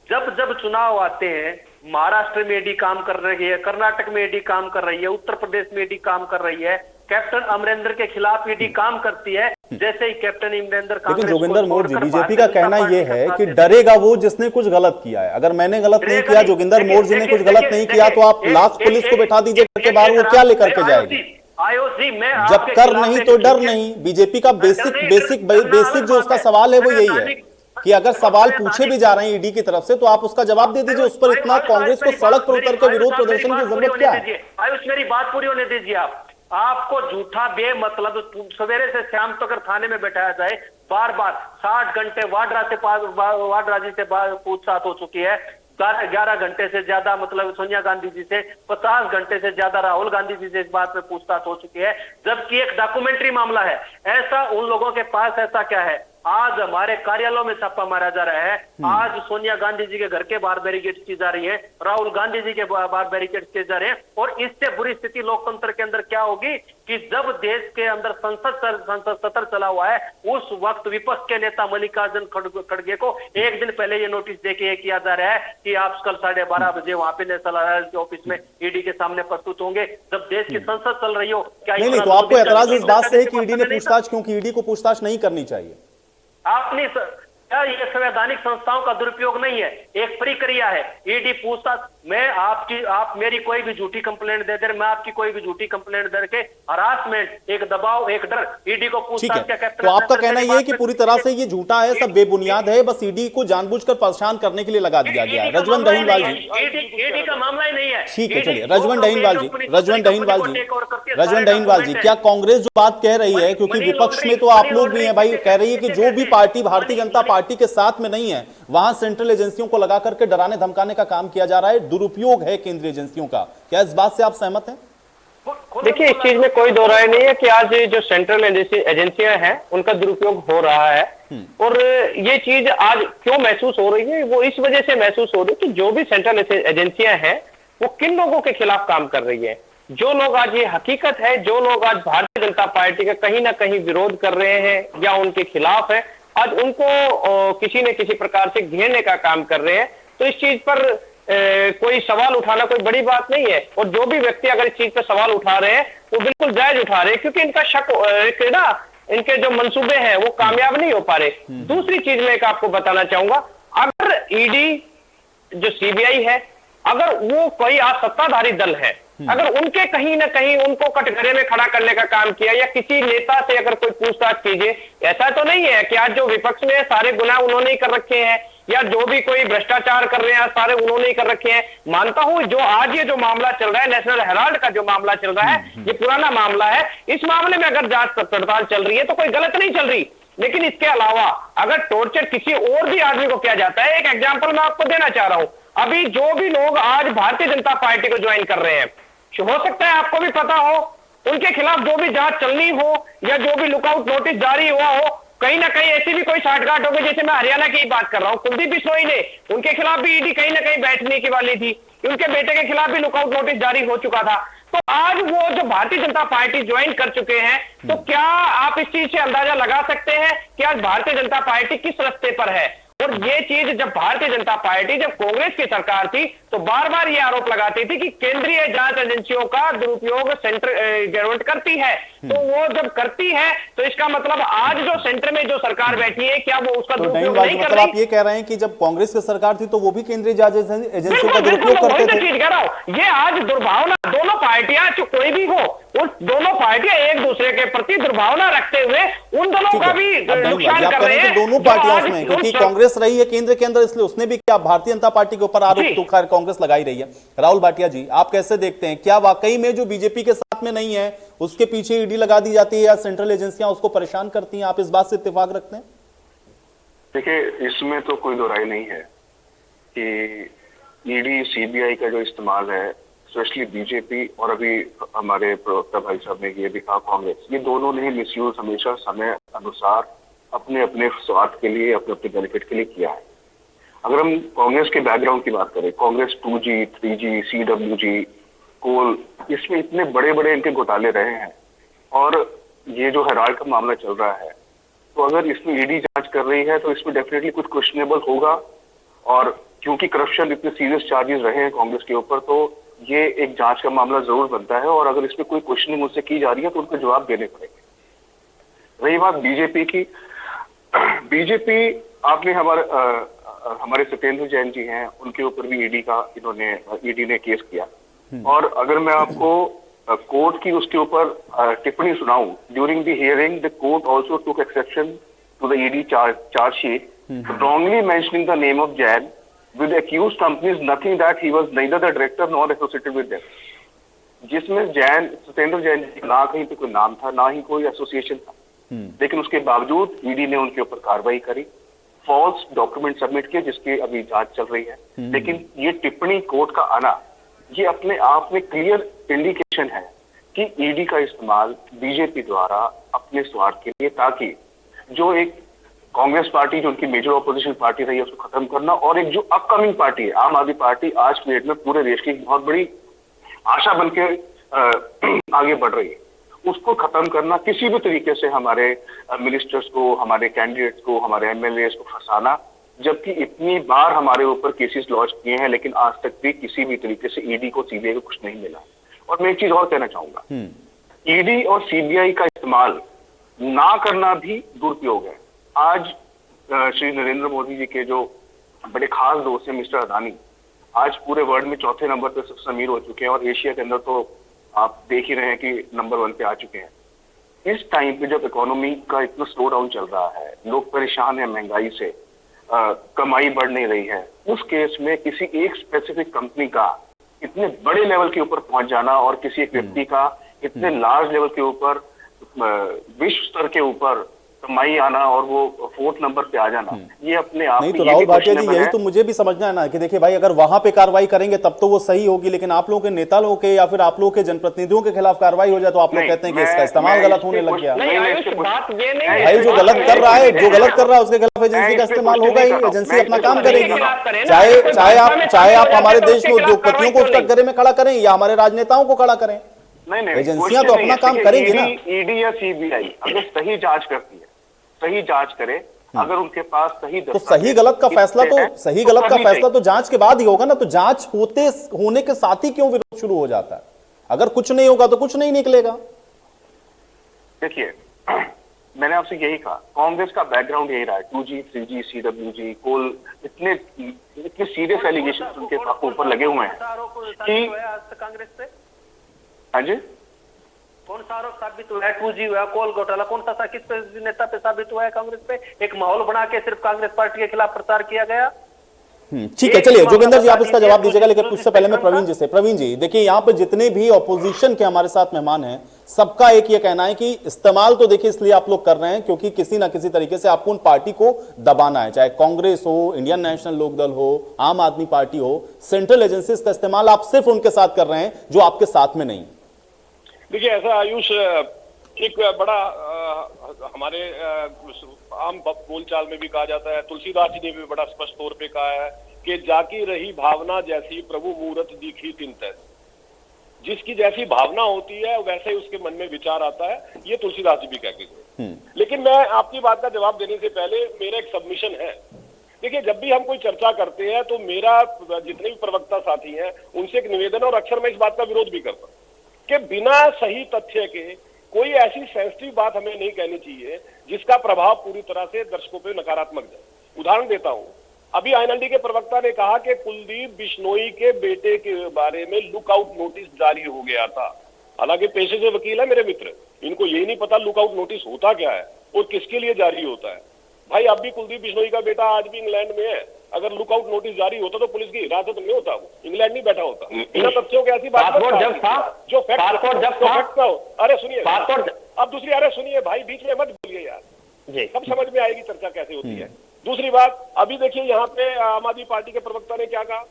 जब जब चुनाव आते हैं, महाराष्ट्र में ईडी काम कर रही है, कर्नाटक में ईडी काम कर रही है, उत्तर प्रदेश में ईडी काम कर रही है, कैप्टन अमरिंदर के खिलाफ ईडी काम करती है। जैसे ही कैप्टन अमरिंदर, लेकिन जोगिंदर मोर जी, बीजेपी का कहना यह है कि डरेगा वो जिसने कुछ गलत किया है। अगर मैंने गलत नहीं किया, जोगिंदर मोर जी ने कुछ गलत नहीं किया, तो आप लाख पुलिस को बैठा दीजिए घर के बाहर, वो क्या लेकर के जाएगी? आयोजी में जब कर नहीं तो डर नहीं। बीजेपी का बेसिक जो उसका सवाल है वो यही है कि अगर सवाल पूछे भी जा रहे हैं ईडी की तरफ से, तो आप उसका जवाब दे दीजिए। उस पर इतना कांग्रेस को सड़क पर उतर के विरोध प्रदर्शन की जरूरत क्या है? आयुष, मेरी बात पूरी होने दीजिए। आपको झूठा बेमतलब सवेरे से शाम तक अगर थाने में बैठाया जाए, बार बार 60 घंटे वाड्रा जी से पूछताछ हो चुकी है, 11 घंटे से ज्यादा मतलब सोनिया गांधी जी से, 50 घंटे से ज्यादा राहुल गांधी जी से इस बात पे पूछताछ हो चुकी है, जबकि एक डॉक्यूमेंट्री मामला है। ऐसा उन लोगों के पास ऐसा क्या है? आज हमारे कार्यालयों में छापा मारा जा रहा है, आज सोनिया गांधी जी के घर के बाहर बैरिकेड की जा रही है, राहुल गांधी जी के बाहर बैरिकेड किए जा रहे हैं। और इससे बुरी स्थिति लोकतंत्र के अंदर क्या होगी कि जब देश के अंदर संसद सत्र चला हुआ है, उस वक्त विपक्ष के नेता मल्लिकार्जुन खड़गे को एक दिन पहले ये नोटिस देके किया जा रहा है कि आप कल 12:30 बजे वहां पे नेशनल हेराल्ड के ऑफिस में ईडी के सामने प्रस्तुत होंगे, जब देश की संसद चल रही हो। क्या नहीं, तो आपको एतराज इस बात से है कि ईडी ने पूछताछ क्यों की? ईडी को पूछताछ नहीं करनी चाहिए। आपने क्या ये संवैधानिक संस्थाओं का दुरुपयोग नहीं है? एक प्रक्रिया है, ईडी पूछताछ। आप मेरी कोई भी झूठी कंप्लेंट दे दे, मैं आपकी कोई भी झूठी कंप्लेंट दे के हरासमेंट, एक दबाव, एक डर, ईडी को पूछताछ क्या कहते हैं? तो आपका कहना यह है कि पूरी तरह से ये झूठा है, सब बेबुनियाद है, बस ईडी को जानबूझकर परेशान करने के लिए लगा दिया गया है। रजवंत दहीनवाल जी, ईडी का मामला ही नहीं है। ठीक है, चलिए रजवंत दहीनवाल जी, क्या कांग्रेस जो बात कह रही है, क्योंकि विपक्ष में तो आप लोग भी हैं भाई, कह रही है कि जो भी पार्टी भारतीय जनता पार्टी के साथ में नहीं है, वहां सेंट्रल एजेंसियों को लगा करके डराने धमकाने का काम किया जा रहा है, दुरुपयोग है केंद्रीय एजेंसियों का। क्या इस बात से आप सहमत हैं? देखिए, इस चीज में कोई दो राय नहीं है कि आज जो सेंट्रल एजेंसियां हैं उनका दुरुपयोग हो रहा है। और ये चीज आज क्यों महसूस हो रही है? वो इस वजह से महसूस हो रही है कि जो भी सेंट्रल एजेंसियां हैं वो किन लोगों के खिलाफ काम कर रही है। जो लोग आज, ये हकीकत है, जो लोग आज भारतीय जनता पार्टी का कहीं ना कहीं विरोध कर रहे हैं या उनके खिलाफ है, आज उनको किसी न किसी प्रकार से घेरने का काम कर रहे हैं। तो इस चीज पर कोई सवाल उठाना कोई बड़ी बात नहीं है। और जो भी व्यक्ति अगर इस चीज पर सवाल उठा रहे हैं वो बिल्कुल जायज उठा रहे हैं, क्योंकि इनका शक ना, इनके जो मंसूबे हैं वो कामयाब नहीं हो पा रहे। दूसरी चीज मैं एक आपको बताना चाहूंगा, अगर ईडी जो सीबीआई है, अगर वो कोई आज सत्ताधारी दल है, अगर उनके कहीं ना कहीं उनको कटघरे में खड़ा करने का काम किया, या किसी नेता से अगर कोई पूछताछ कीजिए, ऐसा तो नहीं है कि आज जो विपक्ष में सारे गुनाह उन्होंने ही कर रखे हैं, या जो भी कोई भ्रष्टाचार कर रहे हैं सारे उन्होंने ही कर रखे हैं। मानता हूं जो आज ये जो मामला चल रहा है, नेशनल हेराल्ड का जो मामला चल रहा है, ये पुराना मामला है। इस मामले में अगर जांच पड़ताल चल रही है तो कोई गलत नहीं चल रही, लेकिन इसके अलावा अगर टॉर्चर किसी और भी आदमी को किया जाता है, एक एग्जाम्पल मैं आपको देना चाह रहा हूं। अभी जो भी लोग आज भारतीय जनता पार्टी को ज्वाइन कर रहे हैं, हो सकता है आपको भी पता हो, उनके खिलाफ जो भी जांच चलनी हो या जो भी लुकआउट नोटिस जारी हुआ हो, कहीं ना कहीं ऐसी भी कोई साठगांठ होगी। जैसे मैं हरियाणा की बात कर रहा हूं, कुलदीप बिश्नोई ने, उनके खिलाफ भी ईडी कहीं ना कहीं बैठने की वाली थी, उनके बेटे के खिलाफ भी लुकआउट नोटिस जारी हो चुका था। तो आज वो जो भारतीय जनता पार्टी ज्वाइन कर चुके हैं, तो क्या आप इस चीज से अंदाजा लगा सकते हैं कि आज भारतीय जनता पार्टी किस रास्ते पर है? और ये चीज जब भारतीय जनता पार्टी, जब कांग्रेस की सरकार थी, तो बार बार ये आरोप लगाती थी कि केंद्रीय जांच एजेंसियों का दुरुपयोग सेंट्रल गवर्नमेंट करती है। तो वो जब करती है तो इसका मतलब आज जो सेंटर में जो सरकार बैठी है, क्या वो उसका दुरुपयोग नहीं कर मतलब रही? आप ये कह रहे हैं कि जब कांग्रेस की सरकार थी तो वो भी केंद्रीय जांच एजेंसियों का दुरुपयोग करते थे। चीज कह रहा हूं, ये आज दुर्भावना, दोनों पार्टियां, कोई भी हो, उस दोनों पार्टियां एक दूसरे के प्रति दुर्भावना रखते हुए उन दोनों का भी नुकसान कर रहे हैं। दोनों पार्टियां उसमें, क्योंकि कांग्रेस रही है केंद्र के अंदर, इसलिए उसने भी क्या भारतीय जनता पार्टी के ऊपर आरोप तो खैर कांग्रेस लगाई रही है। राहुल भाटिया जी, आप कैसे देखते हैं, क्या वाकई में जो बीजेपी के साथ में नहीं है उसके पीछे ईडी लगा दी जाती है या सेंट्रल एजेंसियां उसको परेशान करती हैं? आप इस बात से इत्तेफाक रखते हैं? देखिए, इसमें तो कोई दो राय नहीं है कि ईडी सीबीआई का जो इस्तेमाल है, स्पेशली बीजेपी और अभी हमारे प्रवक्ता भाई साहब ने ये भी कहा कांग्रेस, ये दोनों ने मिसयूज हमेशा समय अनुसार अपने अपने स्वार्थ के लिए, अपने अपने बेनिफिट के लिए किया है। अगर हम कांग्रेस के बैकग्राउंड की बात करें, कांग्रेस 2G, 3G, CWG, कोल, इसमें इतने बड़े बड़े इनके घोटाले रहे हैं और ये जो हेराल्ड का मामला चल रहा है, तो अगर इसमें ईडी जांच कर रही है तो इसमें डेफिनेटली कुछ क्वेश्चनेबल होगा। और क्योंकि करप्शन इतने सीरियस चार्जेस रहे हैं कांग्रेस के ऊपर, तो ये एक जांच का मामला जरूर बनता है और अगर इसमें कोई क्वेश्चनिंग मुझसे की जा रही है तो उनको जवाब देने पड़ेंगे। रही बात बीजेपी की, बीजेपी, आपने हमारे सत्येंद्र जैन जी हैं, उनके ऊपर भी ईडी ने केस किया। और अगर मैं आपको कोर्ट की उसके ऊपर टिप्पणी सुनाऊं, during the hearing the court also took exception to the ED chargesheet wrongly mentioning the name of Jain with accused companies, nothing that he was neither the director nor associated with them। जिसमें सत्येंद्र जैन ना कहीं पे कोई नाम था, ना ही कोई association था, लेकिन उसके बावजूद ईडी ने उनके ऊपर कार्रवाई करी, फॉल्स डॉक्यूमेंट सबमिट किए जिसकी अभी जांच चल रही है। लेकिन ये टिप्पणी कोर्ट का आना, ये अपने आप में क्लियर इंडिकेशन है कि ईडी का इस्तेमाल बीजेपी द्वारा अपने स्वार्थ के लिए, ताकि जो एक कांग्रेस पार्टी जो उनकी मेजर ऑपोजिशन पार्टी रही है उसको खत्म करना, और एक जो अपकमिंग पार्टी है आम आदमी पार्टी, आज की डेट में पूरे देश की बहुत बड़ी आशा बन के आगे बढ़ रही है, उसको खत्म करना, किसी भी तरीके से हमारे मिनिस्टर्स को, हमारे कैंडिडेट्स को, हमारे एमएलए को फंसाना। जबकि इतनी बार हमारे ऊपर केसेस लॉन्च किए हैं, लेकिन आज तक भी किसी भी तरीके से ईडी को, सीबीआई को कुछ नहीं मिला। और मैं एक चीज और कहना चाहूंगा, ईडी और सीबीआई का इस्तेमाल ना करना भी दुरुपयोग है। आज श्री नरेंद्र मोदी जी के जो बड़े खास दोस्त हैं मिस्टर अदानी, आज पूरे वर्ल्ड में चौथे नंबर पे सबसे अमीर हो चुके हैं और एशिया के अंदर तो आप देख ही रहे हैं कि नंबर 1 पे आ चुके हैं। इस टाइम पे जब इकोनॉमी का इतना स्लो डाउन चल रहा है, लोग परेशान हैं महंगाई से, कमाई बढ़ नहीं रही है, उस केस में किसी एक स्पेसिफिक कंपनी का इतने बड़े लेवल के ऊपर पहुंच जाना और किसी एक व्यक्ति का इतने लार्ज लेवल के ऊपर, विश्व स्तर के ऊपर कमाई आना और वो 4th नंबर पे आ जाना, ये अपने आप नहीं। तो राहुल भाटिया जी, यही तो मुझे भी समझना है ना कि देखिए भाई, अगर वहां पे कार्रवाई करेंगे तब तो वो सही होगी, लेकिन आप लोगों के नेता लोगों के या फिर आप लोगों के जनप्रतिनिधियों के खिलाफ कार्रवाई हो जाए तो आप लोग कहते हैं कि इसका इस्तेमाल गलत होने लग गया। भाई जो गलत कर रहा है, उसके खिलाफ एजेंसी का इस्तेमाल होगा ही, एजेंसी अपना काम करेगी। चाहे आप हमारे देश में उद्योगपतियों को उस कटघरे में खड़ा करें या हमारे राजनेताओं को खड़ा करें, नहीं, एजेंसियां तो अपना काम करेंगी ना। ईडी या सीबीआई अगर सही जांच करती है, सही जांच करे, अगर उनके पास सही, तो सही गलत का फैसला तो जांच के बाद ही होगा ना। तो जांच होने के साथ ही क्यों विरोध शुरू हो जाता है? अगर कुछ नहीं होगा तो कुछ नहीं निकलेगा। देखिए, मैंने आपसे यही कहा, कांग्रेस का बैकग्राउंड यही रहा है। 2G, 3G, CWG, कोल, इतने सीरियस एलिगेशन उनके ऊपर लगे हुए हैं कि कांग्रेस पे, हाँ जी, कौन सा आरोप साबित हुआ है? 2G हुआ, कोल घोटाला, कौन सा किस नेता पे साबित हुआ है? कांग्रेस पे एक माहौल बना के सिर्फ कांग्रेस पार्टी के खिलाफ प्रचार किया गया। ठीक है, चलिए जोगिंदर जी आप इसका जवाब दीजिएगा, लेकिन उससे पहले मैं प्रवीण जी देखिए, यहाँ पे जितने भी ऑपोजिशन के हमारे साथ मेहमान हैं, सबका एक ये कहना है कि इस्तेमाल तो देखिए इसलिए आप लोग कर रहे हैं क्योंकि किसी ना किसी तरीके से आपको उन पार्टी को दबाना है, चाहे कांग्रेस हो, इंडियन नेशनल लोकदल हो, आम आदमी पार्टी हो। सेंट्रल एजेंसीज का इस्तेमाल आप सिर्फ उनके साथ कर रहे हैं जो आपके साथ में नहीं। देखिए, ऐसा आयुष एक बड़ा हमारे आम बोलचाल में भी कहा जाता है, तुलसीदास जी ने भी बड़ा स्पष्ट तौर पे कहा है कि जाकी रही भावना जैसी प्रभु मूरत दिखी तिनते। जिसकी जैसी भावना होती है वैसे ही उसके मन में विचार आता है, ये तुलसीदास जी भी कहते हैं। लेकिन मैं आपकी बात का जवाब देने से पहले मेरा एक सबमिशन है देखिए, जब भी हम कोई चर्चा करते हैं तो मेरा जितने भी प्रवक्ता साथी हैं उनसे एक निवेदन, और अक्सर मैं इस बात का विरोध भी करता हूं कि बिना सही तथ्य के कोई ऐसी सेंसिटिव बात हमें नहीं कहनी चाहिए जिसका प्रभाव पूरी तरह से दर्शकों पे नकारात्मक जाए। उदाहरण देता हूं, अभी आईएनएलडी के प्रवक्ता ने कहा कि कुलदीप बिश्नोई के बेटे के बारे में लुकआउट नोटिस जारी हो गया था। हालांकि पेशे से वकील है मेरे मित्र, इनको यही नहीं पता लुकआउट नोटिस होता क्या है और किसके लिए जारी होता है। भाई, अब भी कुलदीप बिश्नोई का बेटा आज भी इंग्लैंड में है, अगर लुकआउट नोटिस जारी होता तो पुलिस की हिरासत में होता, वो इंग्लैंड नहीं बैठा होता। बिना तथ्यों के ऐसी बात जब था जो फैक्ट हो। अरे सुनिए, अब दूसरी, अरे सुनिए भाई, बीच में मत बोलिए यार, सब समझ में आएगी चर्चा कैसे होती है। दूसरी बात, अभी देखिए यहाँ पे आम आदमी पार्टी के प्रवक्ता ने क्या कहा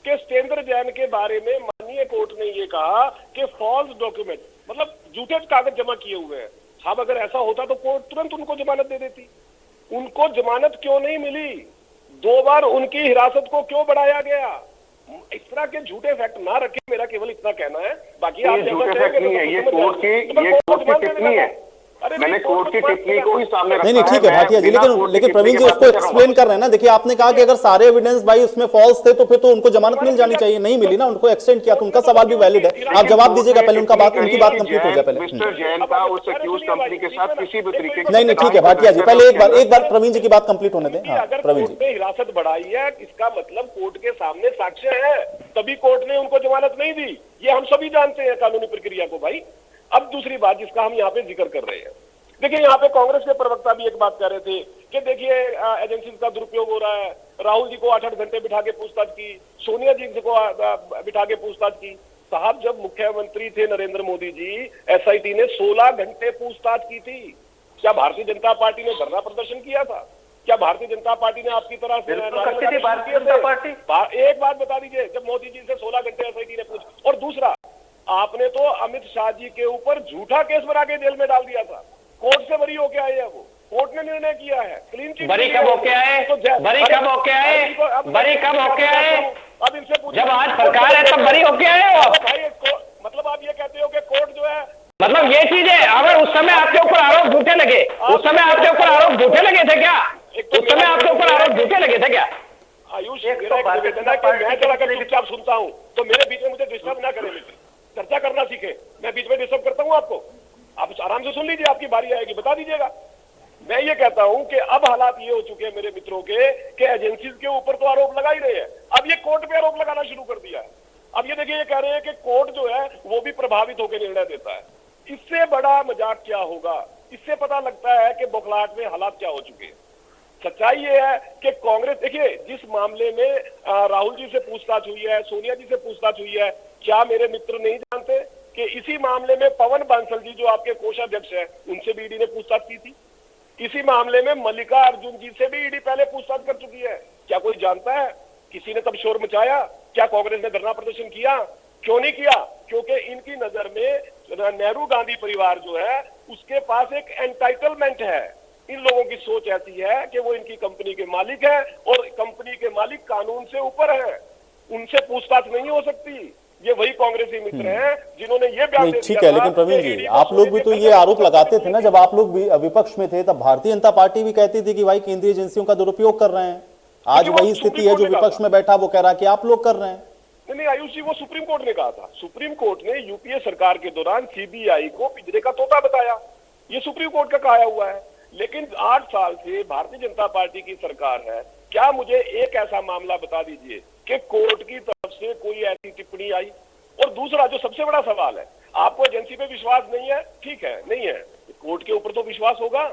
कि सत्येंद्र जैन के बारे में माननीय कोर्ट ने ये कहा कि फॉल्स डॉक्यूमेंट, मतलब झूठे कागज जमा किए हुए हैं। साहब, अगर ऐसा होता तो कोर्ट तुरंत उनको जमानत दे देती। उनको जमानत क्यों नहीं मिली? 2 बार उनकी हिरासत को क्यों बढ़ाया गया? इस तरह के झूठे फैक्ट ना रखे, मेरा केवल इतना कहना है। बाकी आप ये कोर्ट की टिप्पणी है, मैंने कोर्ट की टिप्पणी को ही सामने रखा। नहीं ठीक है भाटिया जी, लेकिन प्रवीण जी उसको एक्सप्लेन कर रहे हैं ना। देखिए, आपने कहा कि अगर सारे एविडेंस भाई उसमें फॉल्स थे तो फिर तो उनको जमानत मिल जानी चाहिए, नहीं मिली ना, उनको एक्सटेंड किया, तो उनका सवाल भी वैलिड है। आप जवाब दीजिएगा पहले, उनकी बात कंप्लीट हो जाए पहले। मिस्टर जैन का उस अक्यूज कंपनी के साथ किसी भी तरीके का नहीं ठीक है भाटिया जी, पहले एक बार प्रवीण जी की बात कंप्लीट होने दें। अगर कोर्ट ने हिरासत बढ़ाई है, इसका मतलब कोर्ट के सामने साक्ष्य है, तभी कोर्ट ने उनको जमानत नहीं दी। ये हम सभी जानते हैं कानूनी प्रक्रिया को भाई। अब दूसरी बात जिसका हम यहाँ पे जिक्र कर रहे हैं, देखिए, यहाँ पे कांग्रेस के प्रवक्ता भी एक बात कह रहे थे कि देखिए एजेंसी का दुरुपयोग हो रहा है। राहुल जी को 8-8 घंटे बिठा के पूछताछ की, सोनिया जी को बिठा के पूछताछ की। साहब, जब मुख्यमंत्री थे नरेंद्र मोदी जी, एसआईटी ने 16 घंटे पूछताछ की थी। क्या भारतीय जनता पार्टी ने धरना प्रदर्शन किया था? क्या भारतीय जनता पार्टी ने आपकी तरह से भारतीय जनता पार्टी? एक बात बता दीजिए, जब मोदी जी से 16 घंटे एसआईटी ने पूछ। और दूसरा, आपने तो अमित शाह जी के ऊपर झूठा केस बना के जेल में डाल दिया था। कोर्ट से बरी होके आए हैं, वो कोर्ट ने निर्णय किया है, क्लीन चिट। बरी कब होके आए? बरी कब होके आए? बरी कब होके आए? अब इनसे पूछिए, जब आज सरकार है तब बरी होके आए हो? भाई, मतलब आप ये कहते हो कि कोर्ट जो है, मतलब ये चीज है, अगर उस समय आपके ऊपर आरोप झूठे लगे, उस समय आपके ऊपर आरोप झूठे लगे थे क्या? उस समय आपके ऊपर आरोप झूठे लगे थे क्या? आयुष, मेरा एक निवेदन है कि मैं चला कर चुपचाप सुनता हूँ, तो मेरे बीच में मुझे डिस्टर्ब ना करें मित्र, चर्चा करना सीखे। मैं बीच में डिस्टर्ब करता हूँ आपको? आप आराम से सुन लीजिए, आपकी बारी आएगी बता दीजिएगा। मैं ये कहता हूं कि अब हालात ये हो चुके हैं मेरे मित्रों के कि एजेंसीज के ऊपर तो आरोप लगा ही रहे हैं, अब ये कोर्ट पे आरोप लगाना शुरू कर दिया है। अब ये देखिए, ये कह रहे हैं कि कोर्ट जो है वो भी प्रभावित होकर निर्णय देता है। इससे बड़ा मजाक क्या होगा? इससे पता लगता है कि बौखलाहट में हालात क्या हो चुके हैं। सच्चाई ये है कि कांग्रेस, देखिए, जिस मामले में राहुल जी से पूछताछ हुई है, सोनिया जी से पूछताछ हुई है, क्या मेरे मित्र नहीं जानते कि इसी मामले में पवन बांसल जी जो आपके कोषाध्यक्ष हैं, उनसे भी ईडी ने पूछताछ की थी। इसी मामले में मल्लिका अर्जुन जी से भी ईडी पहले पूछताछ कर चुकी है। क्या कोई जानता है? किसी ने तब शोर मचाया? क्या कांग्रेस ने धरना प्रदर्शन किया? क्यों नहीं किया? क्योंकि इनकी नजर में नेहरू गांधी परिवार जो है उसके पास एक एंटाइटलमेंट है। इन लोगों की सोच ऐसी है कि वो इनकी कंपनी के मालिक है और कंपनी के मालिक कानून से ऊपर है, उनसे पूछताछ नहीं हो सकती। ये वही कांग्रेसी मित्र हैं जिन्होंने ये बयान दिया। ठीक है, लेकिन प्रवीण जी, आप लोग भी तो ये आरोप लगाते थे ना, जब आप लोग भी विपक्ष में थे तब भारतीय जनता पार्टी भी कहती थी कि भाई केंद्रीय एजेंसियों का दुरुपयोग कर रहे हैं। आज वही स्थिति है, जो विपक्ष में बैठा वो कह रहा है कि आप लोग कर रहे हैं। नहीं आयुष जी, वो सुप्रीम कोर्ट ने कहा था। सुप्रीम कोर्ट ने यूपीए सरकार के दौरान सीबीआई को पिंजरे का तोता बताया, ये सुप्रीम कोर्ट का कहा हुआ है। लेकिन 8 साल से भारतीय जनता पार्टी की सरकार है, क्या मुझे एक ऐसा मामला बता दीजिए कि कोर्ट की तरफ से कोई ऐसी टिप्पणी आई? और दूसरा जो सबसे बड़ा सवाल है, आपको एजेंसी पे विश्वास नहीं है, ठीक है, नहीं है, कोर्ट के ऊपर तो विश्वास होगा।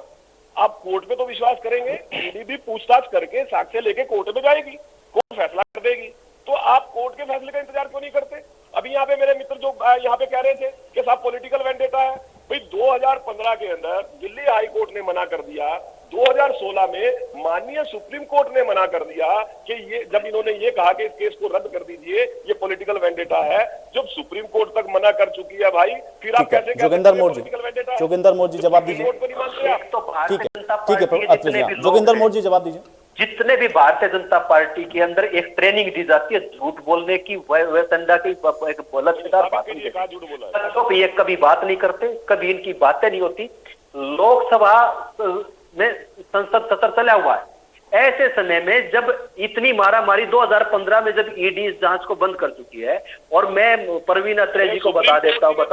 आप कोर्ट पे तो विश्वास करेंगे, ईडी भी पूछताछ करके साक्ष्य लेके कोर्ट में जाएगी, कोर्ट फैसला कर देगी, तो आप कोर्ट के फैसले का इंतजार क्यों नहीं करते? अभी यहाँ पे मेरे मित्र जो यहाँ पे कह रहे थे कि साहब पॉलिटिकल वेंडेटा है, भाई 2015 के अंदर दिल्ली हाई कोर्ट ने मना कर दिया, 2016 में माननीय सुप्रीम कोर्ट ने मना कर दिया कि ये, जब इन्होंने ये कहा कि इस केस को रद्द कर दीजिए, ये पॉलिटिकल वेंडेटा है। जब सुप्रीम कोर्ट तक मना कर चुकी है भाई, फिर आप कैसे जोगिंदर मोर्जी जवाब दीजिए। ठीक है, जोगिंदर मोर्जी जवाब दीजिए। जितने भी भारतीय जनता पार्टी के अंदर एक ट्रेनिंग दी जाती है झूठ बोलने की, वह संडा की एक लचकदार बात, तो ये कभी बात नहीं करते, कभी इनकी बातें नहीं होती। लोकसभा में संसद सत्र चला हुआ है, ऐसे समय में जब इतनी मारामारी 2015 में जब ईडी इस जांच को बंद कर चुकी है, और मैं परवीन अत्रे जी को बता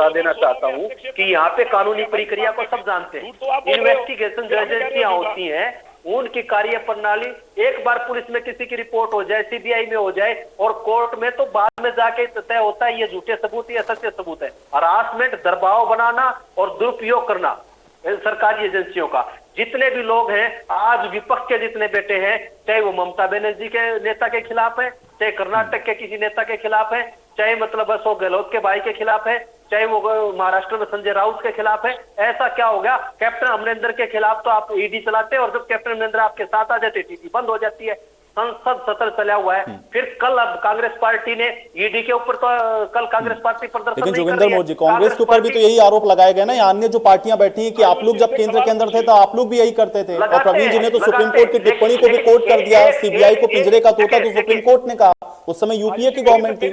देना चाहता हूं कि यहाँ पे कानूनी प्रक्रिया को सब जानते हैं। इन्वेस्टिगेशन जो एजेंसियां होती हैं उनकी कार्य प्रणाली, एक बार पुलिस में किसी की रिपोर्ट हो जाए, सीबीआई में हो जाए और कोर्ट में, तो बाद में जाके तय होता है ये झूठे सबूत या सच्चे सबूत है। हरासमेंट, दबाव बनाना और दुरुपयोग करना सरकारी एजेंसियों का। जितने भी लोग हैं आज विपक्ष के जितने बेटे हैं, चाहे वो ममता बनर्जी के नेता के खिलाफ है, चाहे कर्नाटक के किसी नेता के खिलाफ है, चाहे मतलब अशोक गहलोत के भाई के खिलाफ है, चाहे वो महाराष्ट्र में संजय राउत के खिलाफ है। ऐसा क्या हो गया, कैप्टन अमरिंदर के खिलाफ तो आप ईडी चलाते हैं और जब कैप्टन अमरिंदर आपके साथ आ जाते टीटी बंद हो जाती है। संसद सत्र चला हुआ है। फिर कल अब कांग्रेस पार्टी ने ईडी के ऊपर, तो कल कांग्रेस पार्टी प्रदर्शन लेकिन नहीं कर जोगिंदर रही है। मोदी, कांग्रेस के ऊपर भी तो यही आरोप लगाए गए ना, या अन्य जो पार्टियां बैठी हैं कि आप लोग जब केंद्र के अंदर थे तो आप लोग भी यही करते थे। और प्रवीण जी ने तो सुप्रीम कोर्ट की टिप्पणी को भी कोट कर दिया, सीबीआई को पिंजरे का तोता तो सुप्रीम कोर्ट ने कहा, उस समय यूपीए की गवर्नमेंट थी।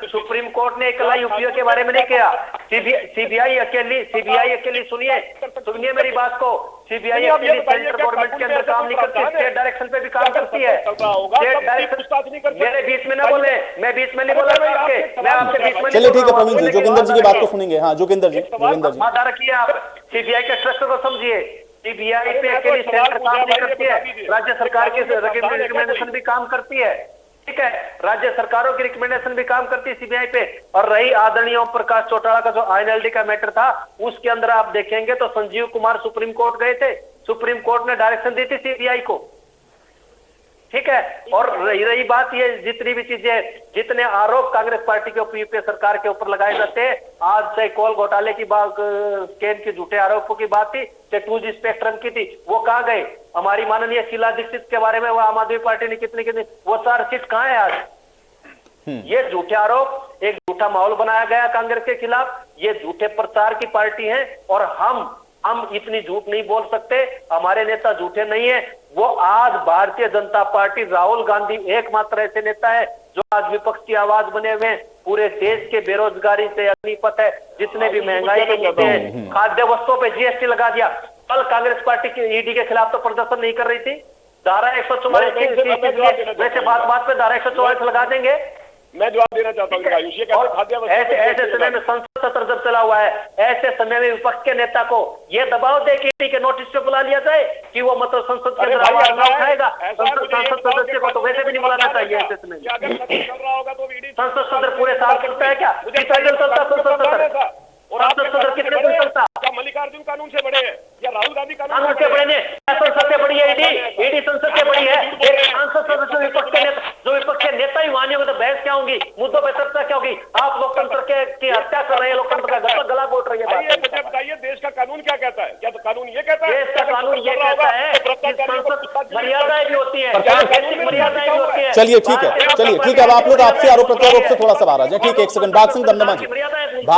सुप्रीम कोर्ट ने अकेला यूपीए के बारे में नहीं किया, सीबीआई अकेली सुनिए मेरी बात को, सीबीआई अकेली सेंट्रल गवर्नमेंट के अंदर काम नहीं करती, स्टेट डायरेक्शन पे भी काम करती है। मेरे बीच में ना बोले, मैं बीच में नहीं बोला आपके, मैं आपके बीच में। चलिए ठीक है प्रवीण जी, जोगिंदर जी की बात को सुनेंगे। हाँ जोगिंदर जी, माता रखिए आप, सीबीआई के ट्रस्ट को समझिए। सीबीआई पे अकेली सेंटर काम नहीं करती है, राज्य सरकार की रिकमेंडेशन भी काम करती है, ठीक है, राज्य सरकारों की रिकमेंडेशन भी काम करती है सीबीआई पे। और रही आदरणीय ओम प्रकाश चौटाला का जो आईएनएलडी का मैटर था, उसके अंदर आप देखेंगे तो संजीव कुमार सुप्रीम कोर्ट गए थे, सुप्रीम कोर्ट ने डायरेक्शन दी थी सीबीआई को, ठीक है। और रही बात ये, जितनी भी चीजें, जितने आरोप कांग्रेस पार्टी के ऊपर, यूपीए सरकार के ऊपर लगाए जाते हैं, आज चाहे कोल घोटाले की बात, स्कैम के झूठे आरोपों की बात थी, चाहे 2G स्पेक्ट्रम की थी, वो कहां गए? हमारी माननीय शीला दीक्षित के बारे में वो आम आदमी पार्टी ने कितनी वो चार्जशीट कहां है आज? ये झूठे आरोप, एक झूठा माहौल बनाया गया कांग्रेस के खिलाफ, ये झूठे प्रचार की पार्टी है। और हम इतनी झूठ नहीं बोल सकते, हमारे नेता झूठे नहीं है। वो आज भारतीय जनता पार्टी, राहुल गांधी एकमात्र ऐसे नेता है जो आज विपक्ष की आवाज बने हुए हैं। पूरे देश के बेरोजगारी से अग्निपथ है, जितने भी महंगाई के मुद्दे हैं, खाद्य वस्तुओं पे जीएसटी लगा दिया। कल कांग्रेस पार्टी की ईडी के खिलाफ तो प्रदर्शन नहीं कर रही थी, धारा 144 वैसे बात पे धारा 144 लगा देंगे। मैं जवाब देना चाहता हूँ। ऐसे समय में संसद सत्र जब चला हुआ है, ऐसे समय में विपक्ष के नेता को ये दबाव दे कि ईडी के नोटिस पे बुला लिया जाए कि वो मतलब संसद के अंदर आवाज ना उठाएगा, संसद सदस्य को तो वैसे भी नहीं बुलाना चाहिए। ऐसे समय संसद सत्र पूरे साल चलता है क्या? कितना दिन चलता संसद सत्र? और संसद सत्र कितने दिन चलता? मल्लिकार्जुन कानून से बड़े हैं या राहुल गांधी कानून से बड़े ने? संसद से बड़ी है ईडी संसद से बड़ी है। एक सांसद सदस्य जो विपक्ष के नेता ही मानियोगे तो बहस क्या होगी, मुद्दों पर चर्चा क्या होगी? आप लोकतंत्र की हत्या कर रहे हैं, लोकतंत्र का गला घोट रही है। मुझे बताइए देश का कानून क्या कहता है? क्या कानून ये कहता है? देश का कानून ये कहता है कि संसद मर्यादाएं भी होती है, मर्यादाएं भी होती है। चलिए ठीक है, अब आप लोग आपसे आरोप प्रत्यारोप से थोड़ा सा बाहर आ जाए। ठीक है, एक सेकंड। भाग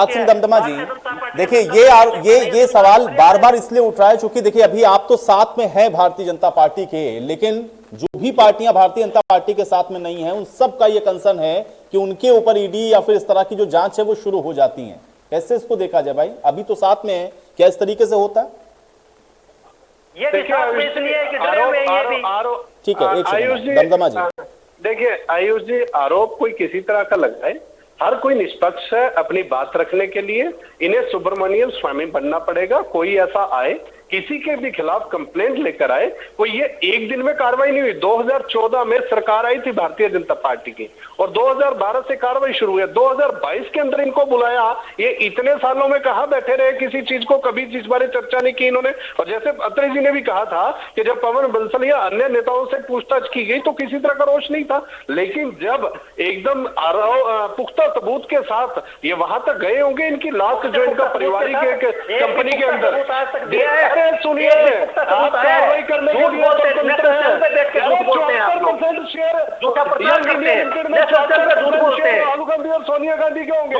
सिंह दमदमा जी, देखिए ये सवाल बार बार इसलिए उठ रहा है क्योंकि देखिए अभी आप तो साथ में है भारतीय जनता पार्टी के, लेकिन जो भी पार्टियां भारतीय जनता पार्टी के साथ में नहीं है, उन सब का ये कंसर्न है कि उनके ऊपर ईडी या फिर इस तरह की जो जांच है वो शुरू हो जाती है। कैसे इसको देखा जाए भाई? अभी तो साथ में है, क्या इस तरीके से होता है? ये भी साथ में इसलिए है कि ठीक है, एक सेकंड दमदमा जी। देखिए आयुष जी, आरोप कोई किसी तरह का लगाए, हर कोई निष्पक्ष है अपनी बात रखने के लिए। इन्हें सुब्रमण्यम स्वामी बनना पड़ेगा। कोई ऐसा आए, किसी के भी खिलाफ कंप्लेंट लेकर आए, कोई ये एक दिन में कार्रवाई नहीं हुई। 2014 में सरकार आई थी भारतीय जनता पार्टी की और 2012 से कार्रवाई शुरू हुई। 2022 के अंदर इनको बुलाया। ये इतने सालों में कहां बैठे रहे, किसी चीज को कभी चीज बारे चर्चा नहीं की इन्होंने। और जैसे अत्रे जी ने भी कहा था कि जब पवन बंसल या अन्य नेताओं से पूछताछ की गई तो किसी तरह का रोष नहीं था, लेकिन जब एकदम पुख्ता सबूत के साथ ये वहां तक गए होंगे, इनकी लाश जो इनका पारिवारिक कंपनी के अंदर, सुनिए, आप कार्रवाई करने के लिए राहुल गांधी और सोनिया गांधी के होंगे।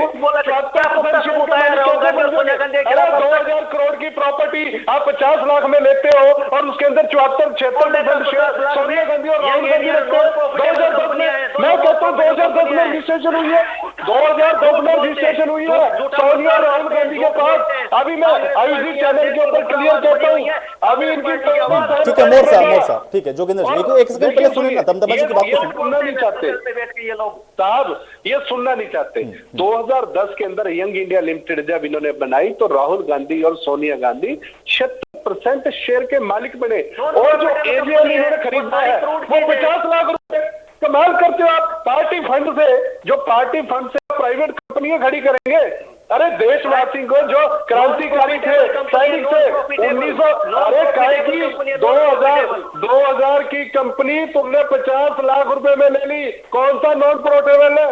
2000 करोड़ की प्रॉपर्टी आप 50 लाख में लेते हो और उसके अंदर 74-76% शेयर सोनिया गांधी और राहुल गांधी रखते हो। 2010 में, मैं कहता हूँ 2010 में रजिस्ट्रेशन हुई है, 2010 में रजिस्ट्रेशन हुई है सोनिया और राहुल गांधी के पास। अभी मैं आईजी चैनल के ऊपर क्लियर करता हूँ, अभी इनकी ठीक है मोर साहब ठीक है जोगिंदर जी एक सेकंड पहले सुनिए ना, दमदमा जी की बात को सुनना नहीं चाहते साहब, ये सुनना नहीं चाहते। 2010 के अंदर यंग इंडिया लिमिटेड जब इन्होंने बनाई तो राहुल गांधी और सोनिया गांधी 76% शेयर के मालिक बने, और जो एजीएल इन्होंने खरीदा है वो 50 लाख रुपए। कमाल करते हो आप, पार्टी फंड से, जो पार्टी फंड से प्राइवेट कंपनियां खड़ी करेंगे। अरे देशवासी को जो क्रांतिकारी थे, सैनिक थे, 1900 अरे काय की 2000 की कंपनी तुमने 50 लाख रुपए में ले ली, कौन सा नॉन प्रोटेबल है?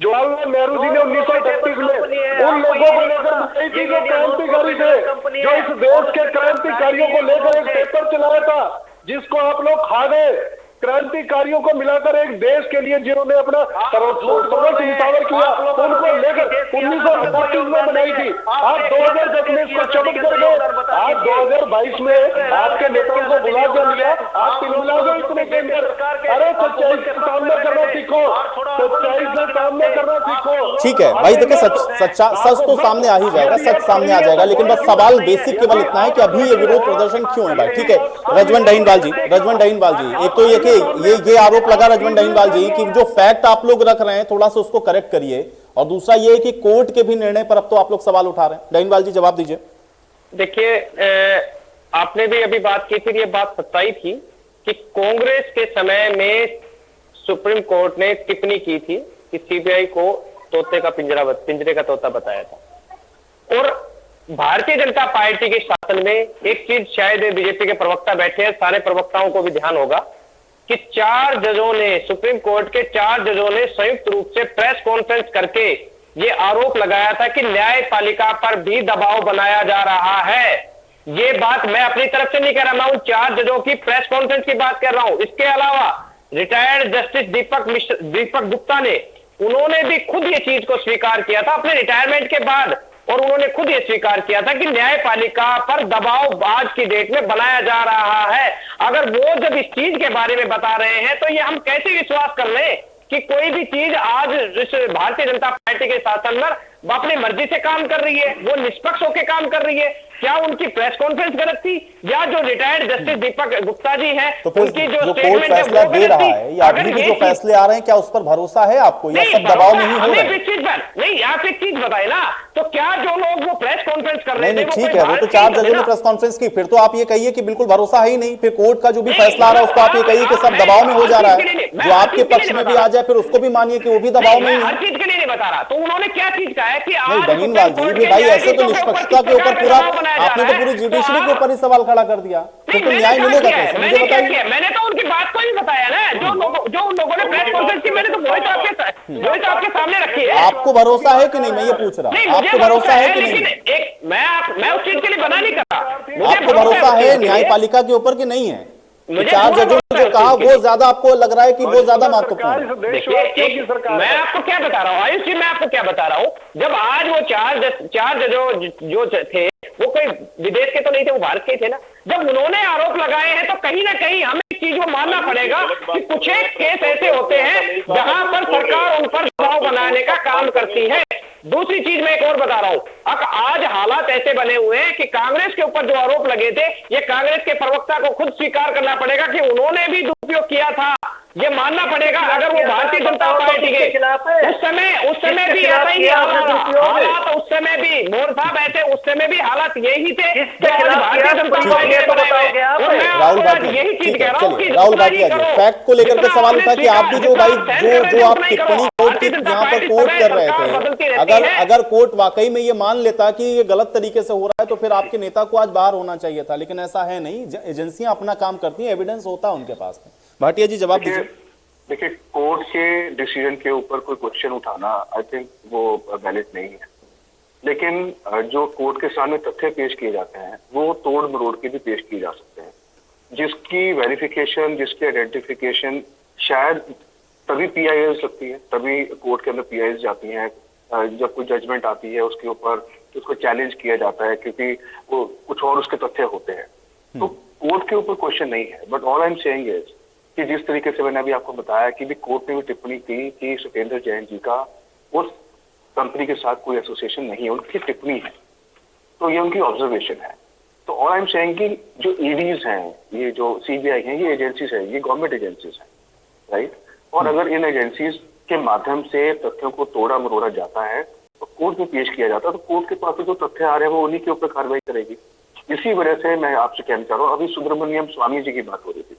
जवाहरलाल नेहरू जी ने 1938 में उन लोगों को लेकर बनाई थी जो क्रांतिकारी थे, जो इस देश के क्रांतिकारियों को लेकर एक पेपर चलाया था जिसको आप लोग खा गए। क्रांतिकारियों को मिलाकर एक देश के लिए जिन्होंने अपना सर्वोच्च निछावर किया, उनको लेकर 1932 में बनाई थी। आप 2010 में इसको चमक कर गए, आप 2022 में आपके नेताओं को बुला कर लिया, आप तिलमिला गए इतने के अंदर। अरे सच्चाई से सामना करना सीखो, सच्चाई से सामना करना सीखो। ठीक है भाई देखिए सच तो सामने आ ही जाएगा, सच सामने आ जाएगा, लेकिन बस सवाल बेसिक केवल इतना है कि अभी ये विरोध प्रदर्शन क्यों है भाई। ठीक है रजवंत डहीनवाल जी एक तो ये आरोप लगा रजवंत डहीनवाल जी कि जो फैक्ट आप लोग रख रहे हैं थोड़ा सा उसको करेक्ट करिए, और दूसरा ये है कि कोर्ट के भी निर्णय पर अब तो आप लोग सवाल उठा रहे हैं। डहीनवाल जी जवाब दीजिए। देखिए आपने भी अभी बात की थी, ये बात सच्चाई थी कि कांग्रेस के समय में सुप्रीम कोर्ट ने टिप्पणी की थी कि सीबीआई को पिंजरे का तोता बताया था, और भारतीय जनता पार्टी के शासन में एक चीज शायद बीजेपी के प्रवक्ता बैठे हैं, सारे प्रवक्ताओं को भी ध्यान होगा कि 4 जजों ने, सुप्रीम कोर्ट के 4 जजों ने संयुक्त रूप से प्रेस कॉन्फ्रेंस करके ये आरोप लगाया था कि न्यायपालिका पर भी दबाव बनाया जा रहा है। ये बात मैं अपनी तरफ से नहीं कह रहा, मैं उन 4 जजों की प्रेस कॉन्फ्रेंस की बात कर रहा हूं। इसके अलावा रिटायर्ड जस्टिस दीपक गुप्ता ने, उन्होंने भी खुद ये चीज को स्वीकार किया था अपने रिटायरमेंट के बाद, और उन्होंने खुद ये स्वीकार किया था कि न्यायपालिका पर दबाव आज की डेट में बनाया जा रहा है। अगर वो जब इस चीज के बारे में बता रहे हैं तो ये हम कैसे विश्वास कर लें कि कोई भी चीज आज इस भारतीय जनता पार्टी के शासन में अपनी मर्जी से काम कर रही है, वो निष्पक्ष होकर काम कर रही है? क्या उनकी प्रेस कॉन्फ्रेंस गलत थी, या जो रिटायर्ड जस्टिस दीपक गुप्ता जी हैं उनकी जो कोर्ट फैसला दे रहा है या अभी भी जो फैसले आ रहे हैं, क्या उस पर भरोसा है आपको, या सब दबाव नहीं हो रहा है? नहीं, आप एक चीज बताए ना, तो क्या जो लोग वो प्रेस कॉन्फ्रेंस कर रहे थे, ठीक है वो तो 4 जजों ने प्रेस कॉन्फ्रेंस की, फिर तो आप ये कहिए कि बिल्कुल भरोसा है ही नहीं, फिर कोर्ट का जो भी फैसला आ रहा है उसको आप ये कहिए कि सब दबाव में हो जा रहा है, जो आपके पक्ष में भी आ जाए फिर उसको भी मानिए कि वो भी दबाव में है। हर चीज के लिए नहीं बता रहा, तो उन्होंने क्या चीज कहा है कि डहीनवाल जी भाई ऐसे तो निष्पक्षता के ऊपर पूरा आपने तो पूरी जुडिशरी के ऊपर ही सवाल खड़ा कर दिया, तो न्याय मिलेगा कैसे, मुझे बताइए। मैंने तो उनकी बात को ही बताया ना, जो उन लोगों ने प्रेस कॉन्फ्रेंस की, मैंने तो वही तो आपके सामने रखी है। आपको भरोसा है कि नहीं, मैं ये पूछ रहा हूँ, आपको भरोसा है कि नहीं? मैं उस चीज के लिए बना नहीं कर रहा। आपको भरोसा है न्यायपालिका के ऊपर कि नहीं है? 4 जजों ने जो कहा वो ज्यादा आपको लग रहा है कि वो ज्यादा महत्वपूर्ण है? मैं आपको क्या बता रहा हूँ आयुष जी, मैं आपको क्या बता रहा हूँ, जब आज वो 4 जजों जो थे वो कोई विदेश के तो नहीं थे, वो भारत के ही थे ना। जब उन्होंने आरोप लगाए हैं तो कहीं ना कहीं हमें इस चीज को मानना पड़ेगा कि कुछ एक केस ऐसे होते हैं जहां पर सरकार उन पर दबाव बनाने का काम करती है। दूसरी चीज मैं एक और बता रहा हूं, आज हालात ऐसे बने हुए हैं कि कांग्रेस के ऊपर जो आरोप लगे थे, ये कांग्रेस के प्रवक्ता को खुद स्वीकार करना पड़ेगा कि उन्होंने भी दुरुपयोग किया था, ये मानना पड़ेगा। अगर वो भारतीय जनता पार्टी के उस समय भी ऐसा ही हालात, उस समय भी मोर साहब ऐसे, उस समय भी हालात यही थे। भारतीय जनता पार्टी राहुल भाटिया, ठीक है चलिए राहुल भाटिया जी, फैक्ट को लेकर के सवाल उठा कि आप भी जो भाई जो आप टिप्पणी कोर्ट की यहाँ पर कोर्ट कर रहे थे, अगर कोर्ट वाकई में ये मान लेता कि ये गलत तरीके से हो रहा है तो फिर आपके नेता को आज बाहर होना चाहिए था, लेकिन ऐसा है नहीं, एजेंसियां अपना काम करती हैं, एविडेंस होता है उनके पास में। भाटिया जी जवाब दीजिए। देखिए कोर्ट के डिसीजन के ऊपर कोई क्वेश्चन उठाना आई थिंक वो वैलिड नहीं है, लेकिन जो कोर्ट के सामने तथ्य पेश किए जाते हैं वो तोड़ मरोड़ के भी पेश किए जा सकते हैं, जिसकी वेरिफिकेशन, जिसकी आइडेंटिफिकेशन शायद तभी पीआईएस लगती है, तभी कोर्ट के अंदर पीआईएस जाती हैं जब कोई जजमेंट आती है उसके ऊपर उसको चैलेंज किया जाता है क्योंकि वो कुछ और उसके तथ्य होते हैं, तो कोर्ट के ऊपर क्वेश्चन नहीं है। But all I am saying is कि जिस तरीके से मैंने अभी आपको बताया कि भी कोर्ट ने भी टिप्पणी की कि सुखेंद्र जैन जी का उस कंपनी के साथ कोई एसोसिएशन नहीं है, उनकी टिप्पणी है, तो ये उनकी ऑब्जर्वेशन है। तो और आई एम सेइंग कि जो ईडीज हैं, ये जो सीबीआई हैं, ये एजेंसीज है, ये गवर्नमेंट एजेंसीज हैं, राइट। और अगर इन एजेंसीज के माध्यम से तथ्यों को तोड़ा मरोड़ा जाता है तो कोर्ट में पेश किया जाता है, तो कोर्ट के पास जो तथ्य आ रहे हैं वो उन्हीं के ऊपर कार्रवाई करेगी। इसी वजह से मैं आपसे कहना चाह रहा हूँ, अभी सुब्रमण्यम स्वामी जी की बात हो रही थी,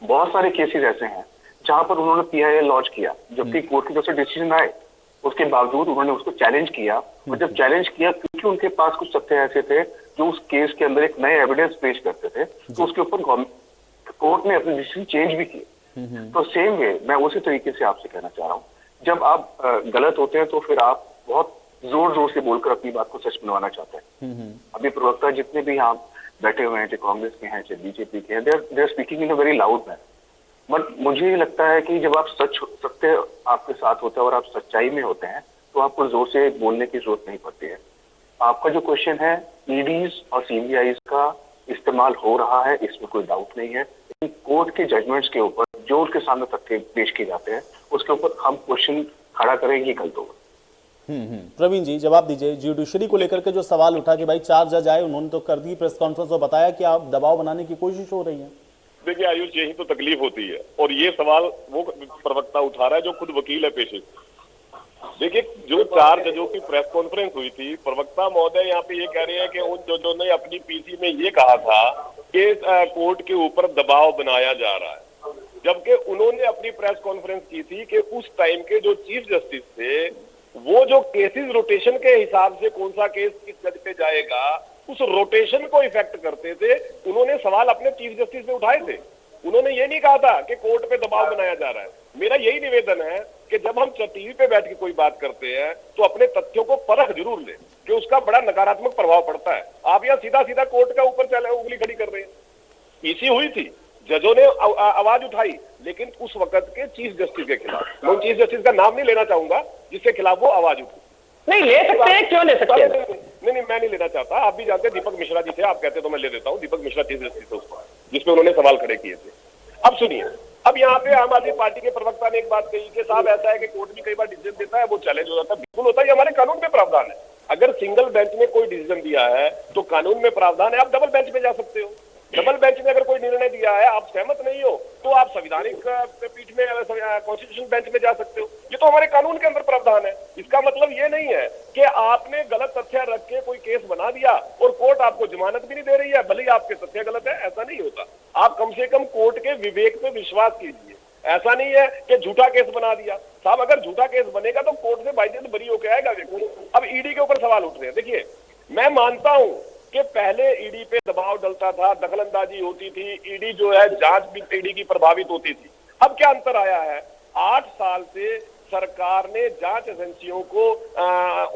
बहुत सारे केसेस ऐसे हैं जहां पर उन्होंने पीआईएल लॉन्च किया, जबकि कोर्ट की तरफ से डिसीजन आए, उसके बावजूद उन्होंने उसको चैलेंज किया। और जब चैलेंज किया, क्योंकि उनके पास कुछ तथ्य ऐसे थे जो उस केस के अंदर एक नए एविडेंस पेश करते थे, तो उसके ऊपर कोर्ट ने अपने डिसीजन चेंज भी किए। तो सेम वे मैं उसी तरीके से आपसे कहना चाह रहा हूँ, जब आप गलत होते हैं तो फिर आप बहुत जोर जोर से बोलकर अपनी बात को सच बनवाना चाहते हैं। अभी प्रवक्ता जितने भी यहाँ बैठे हुए हैं, चाहे कांग्रेस के हैं चाहे बीजेपी के हैं, they are speaking in a very loud manner. But मुझे लगता है कि जब आप सत्य आपके साथ होता है और आप सच्चाई में होते हैं तो आपको जोर से बोलने की जरूरत नहीं पड़ती है। आपका जो क्वेश्चन है, ईडीज और सीबीआई का इस्तेमाल हो रहा है, इसमें कोई डाउट नहीं है, लेकिन कोर्ट के जजमेंट्स के ऊपर जो उनके सामने तथ्य पेश किए जाते हैं उसके ऊपर हम क्वेश्चन खड़ा करेंगे, गलत होगा। प्रवीण जी जवाब दीजिए, जुडिशरी को लेकर के जो सवाल उठा कि भाई 4 जज आए, उन्होंने तो कर दी प्रेस कॉन्फ्रेंस और बताया कि आप दबाव बनाने की कोशिश हो रही है। देखिए आयुष, यही तो तकलीफ होती है, और ये सवाल वो प्रवक्ता उठा रहा है जो खुद वकील है पेशे से। देखिए, जो 4 जजों की प्रेस कॉन्फ्रेंस हुई थी, प्रवक्ता महोदय यहाँ पे ये कह रहे हैं कि उन जजों ने अपनी पीसी में ये कहा था कि कोर्ट के ऊपर दबाव बनाया जा रहा है, जबकि उन्होंने अपनी प्रेस कॉन्फ्रेंस की थी कि उस टाइम के जो चीफ जस्टिस थे, वो जो केसेस रोटेशन के हिसाब से कौन सा केस किस जज पे जाएगा, उस रोटेशन को इफेक्ट करते थे। उन्होंने सवाल अपने चीफ जस्टिस से उठाए थे, उन्होंने ये नहीं कहा था कि कोर्ट पे दबाव बनाया जा रहा है। मेरा यही निवेदन है कि जब हम टीवी पे बैठ के कोई बात करते हैं तो अपने तथ्यों को परख जरूर लें, कि उसका बड़ा नकारात्मक प्रभाव पड़ता है। आप यहाँ सीधा सीधा कोर्ट का ऊपर चले उंगली खड़ी कर रहे हैं। पीसी हुई थी, जजों ने आवाज उठाई, लेकिन उस वक्त के चीफ जस्टिस के खिलाफ। मैं चीफ जस्टिस का नाम नहीं लेना चाहूंगा जिसके खिलाफ वो आवाज उठी। नहीं ले सकते हैं, क्यों ले सकते हैं? नहीं, मैं नहीं लेना चाहता। आप भी जानते हैं दीपक मिश्रा जी थे, आप कहते तो मैं ले देता हूँ। दीपक मिश्रा चीफ जस्टिस थे उस पर, जिसपे उन्होंने सवाल खड़े किए थे। अब सुनिए, अब यहाँ पे आम आदमी पार्टी के प्रवक्ता ने एक बात कही कि साहब ऐसा है कि कोर्ट भी कई बार डिसीजन देता है, वो चैलेंज हो जाता है। बिल्कुल होता है, हमारे कानून में प्रावधान है। अगर सिंगल बेंच ने कोई डिसीजन दिया है तो कानून में प्रावधान है, आप डबल बेंच में जा सकते हो। डबल बेंच ने अगर कोई निर्णय दिया है, आप सहमत नहीं हो, तो आप संवैधानिक पीठ में, कॉन्स्टिट्यूशन बेंच में जा सकते हो। ये तो हमारे कानून के अंदर प्रावधान है। इसका मतलब ये नहीं है कि आपने गलत तथ्य रख के कोई केस बना दिया और कोर्ट आपको जमानत भी नहीं दे रही है, भले ही आपके तथ्य गलत है। ऐसा नहीं होता। आप कम से कम कोर्ट के विवेक पे विश्वास कीजिए। ऐसा नहीं है कि झूठा केस बना दिया। साहब, अगर झूठा केस बनेगा तो कोर्ट से बाइडेंस बरी होकर आएगा व्यक्ति। अब ईडी के ऊपर सवाल उठ रहे हैं। देखिए, मैं मानता हूं कि पहले ईडी पे दबाव डलता था, दखलंदाजी होती थी, ईडी जो है जांच भी ईडी की प्रभावित होती थी। अब क्या अंतर आया है? 8 साल से सरकार ने जांच एजेंसियों को